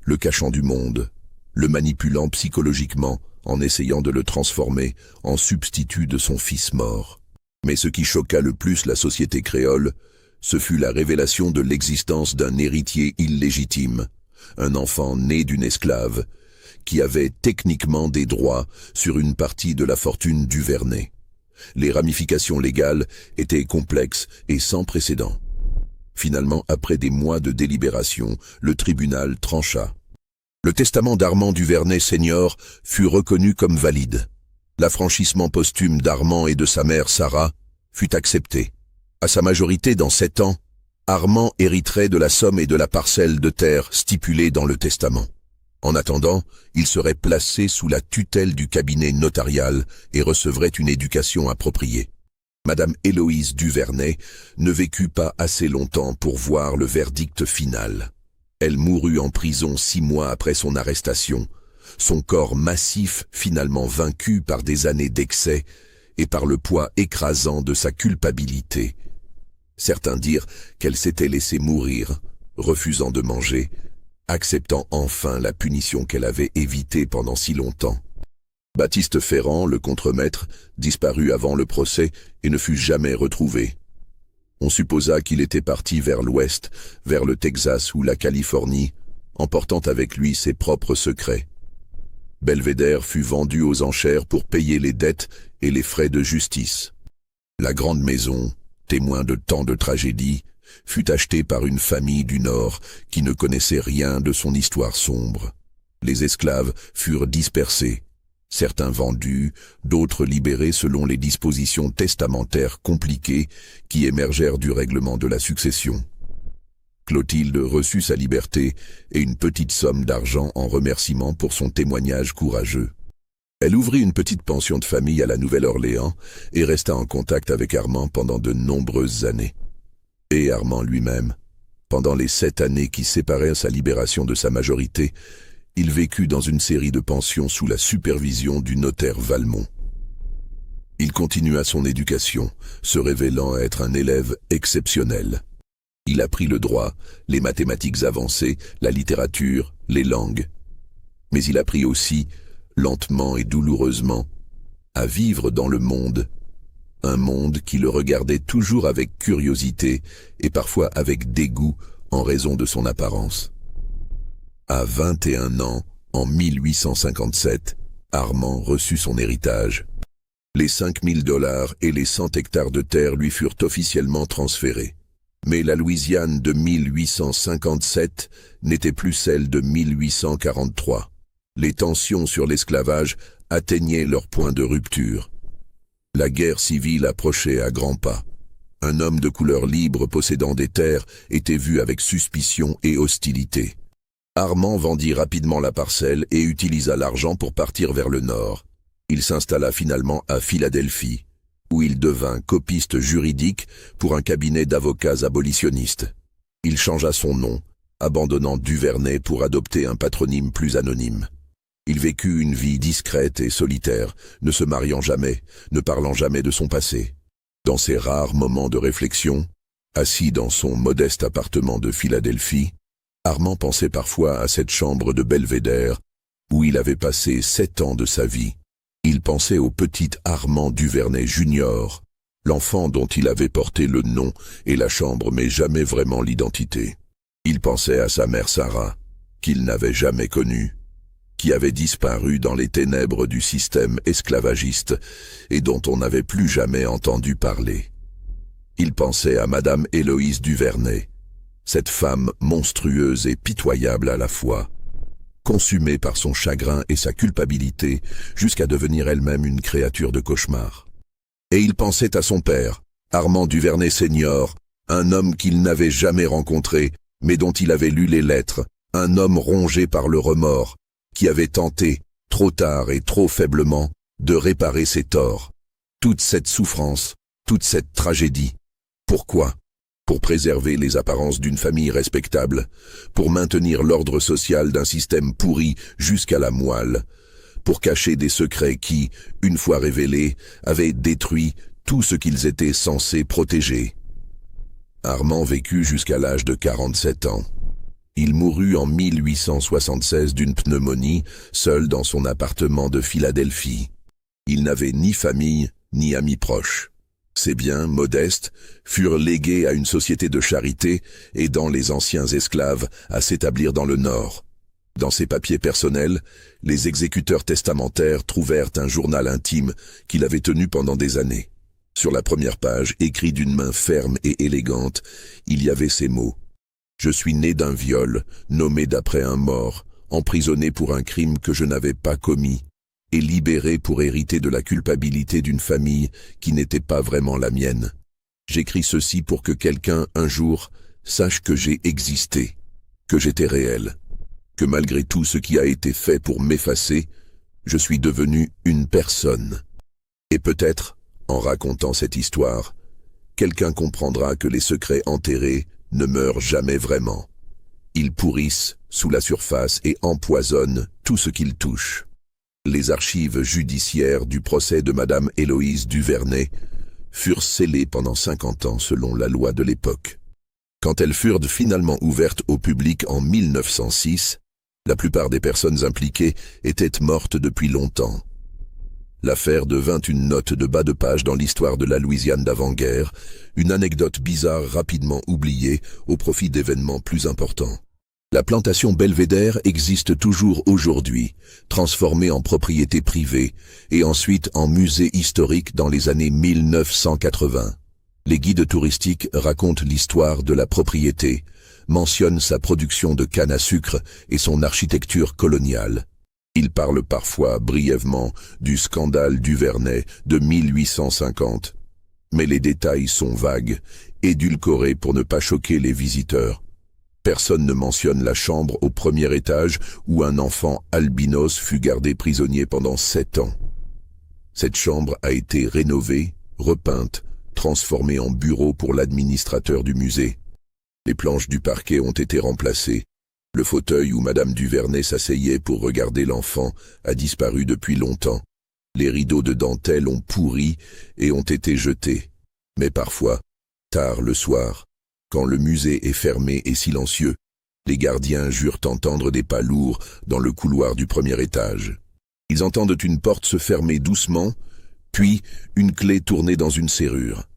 le cachant du monde, le manipulant psychologiquement en essayant de le transformer en substitut de son fils mort. Mais ce qui choqua le plus la société créole, ce fut la révélation de l'existence d'un héritier illégitime, un enfant né d'une esclave, qui avait techniquement des droits sur une partie de la fortune Duvernay. Les ramifications légales étaient complexes et sans précédent. Finalement, après des mois de délibération, le tribunal trancha. Le testament d'Armand Duvernay Senior fut reconnu comme valide. L'affranchissement posthume d'Armand et de sa mère Sarah fut accepté. À sa majorité dans 7 ans, Armand hériterait de la somme et de la parcelle de terre stipulée dans le testament. En attendant, il serait placé sous la tutelle du cabinet notarial et recevrait une éducation appropriée. Madame Héloïse Duvernay ne vécut pas assez longtemps pour voir le verdict final. Elle mourut en prison 6 mois après son arrestation, son corps massif finalement vaincu par des années d'excès et par le poids écrasant de sa culpabilité. Certains dirent qu'elle s'était laissée mourir, refusant de manger, acceptant enfin la punition qu'elle avait évitée pendant si longtemps. Baptiste Ferrand, le contremaître, disparut avant le procès et ne fut jamais retrouvé. On supposa qu'il était parti vers l'ouest, vers le Texas ou la Californie, emportant avec lui ses propres secrets. Belvédère fut vendu aux enchères pour payer les dettes et les frais de justice. La grande maison, témoin de tant de tragédies, fut achetée par une famille du Nord qui ne connaissait rien de son histoire sombre. Les esclaves furent dispersés, certains vendus, d'autres libérés selon les dispositions testamentaires compliquées qui émergèrent du règlement de la succession. Clotilde reçut sa liberté et une petite somme d'argent en remerciement pour son témoignage courageux. Elle ouvrit une petite pension de famille à la Nouvelle-Orléans et resta en contact avec Armand pendant de nombreuses années. Et Armand lui-même, pendant les 7 années qui séparèrent sa libération de sa majorité, il vécut dans une série de pensions sous la supervision du notaire Valmont. Il continua son éducation, se révélant être un élève exceptionnel. Il apprit le droit, les mathématiques avancées, la littérature, les langues. Mais il apprit aussi, lentement et douloureusement, à vivre dans le monde, un monde qui le regardait toujours avec curiosité et parfois avec dégoût en raison de son apparence. À 21 ans, en 1857, Armand reçut son héritage. Les $5 000 et les 100 hectares de terre lui furent officiellement transférés. Mais la Louisiane de 1857 n'était plus celle de 1843. Les tensions sur l'esclavage atteignaient leur point de rupture. La guerre civile approchait à grands pas. Un homme de couleur libre possédant des terres était vu avec suspicion et hostilité. Armand vendit rapidement la parcelle et utilisa l'argent pour partir vers le nord. Il s'installa finalement à Philadelphie, où il devint copiste juridique pour un cabinet d'avocats abolitionnistes. Il changea son nom, abandonnant Duvernay pour adopter un patronyme plus anonyme. Il vécut une vie discrète et solitaire, ne se mariant jamais, ne parlant jamais de son passé. Dans ses rares moments de réflexion, assis dans son modeste appartement de Philadelphie, Armand pensait parfois à cette chambre de Belvédère où il avait passé 7 ans de sa vie. Il pensait au petit Armand Duvernay Junior, l'enfant dont il avait porté le nom et la chambre mais jamais vraiment l'identité. Il pensait à sa mère Sarah, qu'il n'avait jamais connue, qui avait disparu dans les ténèbres du système esclavagiste et dont on n'avait plus jamais entendu parler. Il pensait à Madame Héloïse Duvernay, cette femme monstrueuse et pitoyable à la fois, consumée par son chagrin et sa culpabilité jusqu'à devenir elle-même une créature de cauchemar. Et il pensait à son père, Armand Duvernay Senior, un homme qu'il n'avait jamais rencontré, mais dont il avait lu les lettres, un homme rongé par le remords, qui avait tenté, trop tard et trop faiblement, de réparer ses torts. Toute cette souffrance, toute cette tragédie. Pourquoi ? Pour préserver les apparences d'une famille respectable, pour maintenir l'ordre social d'un système pourri jusqu'à la moelle, pour cacher des secrets qui, une fois révélés, avaient détruit tout ce qu'ils étaient censés protéger. Armand vécut jusqu'à l'âge de 47 ans. Il mourut en 1876 d'une pneumonie, seul dans son appartement de Philadelphie. Il n'avait ni famille, ni amis proches. Ses biens, modestes, furent légués à une société de charité aidant les anciens esclaves à s'établir dans le Nord. Dans ses papiers personnels, les exécuteurs testamentaires trouvèrent un journal intime qu'il avait tenu pendant des années. Sur la première page, écrit d'une main ferme et élégante, il y avait ces mots. « Je suis né d'un viol, nommé d'après un mort, emprisonné pour un crime que je n'avais pas commis, et libéré pour hériter de la culpabilité d'une famille qui n'était pas vraiment la mienne. J'écris ceci pour que quelqu'un, un jour, sache que j'ai existé, que j'étais réel, que malgré tout ce qui a été fait pour m'effacer, je suis devenu une personne. Et peut-être, en racontant cette histoire, quelqu'un comprendra que les secrets enterrés ne meurent jamais vraiment. Ils pourrissent sous la surface et empoisonnent tout ce qu'ils touchent. Les archives judiciaires du procès de Madame Héloïse Duvernay furent scellées pendant 50 ans selon la loi de l'époque. Quand elles furent finalement ouvertes au public en 1906, la plupart des personnes impliquées étaient mortes depuis longtemps. L'affaire devint une note de bas de page dans l'histoire de la Louisiane d'avant-guerre, une anecdote bizarre rapidement oubliée au profit d'événements plus importants. La plantation Belvédère existe toujours aujourd'hui, transformée en propriété privée et ensuite en musée historique dans les années 1980. Les guides touristiques racontent l'histoire de la propriété, mentionnent sa production de canne à sucre et son architecture coloniale. Ils parlent parfois brièvement du scandale Duvernay de 1850. Mais les détails sont vagues, édulcorés pour ne pas choquer les visiteurs. Personne ne mentionne la chambre au premier étage où un enfant albinos fut gardé prisonnier pendant 7 ans. Cette chambre a été rénovée, repeinte, transformée en bureau pour l'administrateur du musée. Les planches du parquet ont été remplacées. Le fauteuil où Madame Duvernay s'asseyait pour regarder l'enfant a disparu depuis longtemps. Les rideaux de dentelle ont pourri et ont été jetés. Mais parfois, tard le soir, quand le musée est fermé et silencieux, les gardiens jurent entendre des pas lourds dans le couloir du premier étage. Ils entendent une porte se fermer doucement, puis une clé tourner dans une serrure.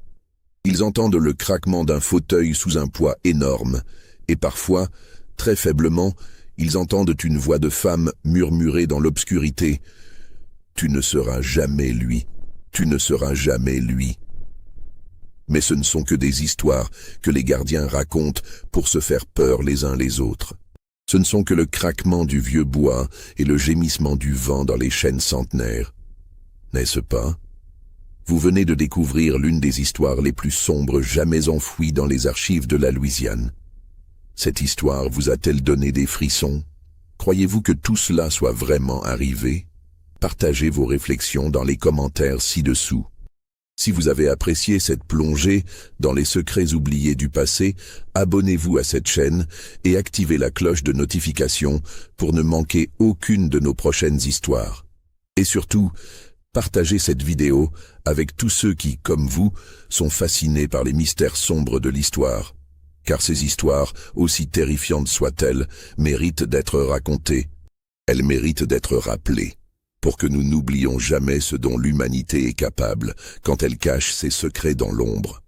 Ils entendent le craquement d'un fauteuil sous un poids énorme, et parfois, très faiblement, ils entendent une voix de femme murmurer dans l'obscurité « Tu ne seras jamais lui, tu ne seras jamais lui ». Mais ce ne sont que des histoires que les gardiens racontent pour se faire peur les uns les autres. Ce ne sont que le craquement du vieux bois et le gémissement du vent dans les chênes centenaires. N'est-ce pas? Vous venez de découvrir l'une des histoires les plus sombres jamais enfouies dans les archives de la Louisiane. Cette histoire vous a-t-elle donné des frissons? Croyez-vous que tout cela soit vraiment arrivé? Partagez vos réflexions dans les commentaires ci-dessous. Si vous avez apprécié cette plongée dans les secrets oubliés du passé, abonnez-vous à cette chaîne et activez la cloche de notification pour ne manquer aucune de nos prochaines histoires. Et surtout, partagez cette vidéo avec tous ceux qui, comme vous, sont fascinés par les mystères sombres de l'histoire. Car ces histoires, aussi terrifiantes soient-elles, méritent d'être racontées. Elles méritent d'être rappelées, pour que nous n'oublions jamais ce dont l'humanité est capable quand elle cache ses secrets dans l'ombre.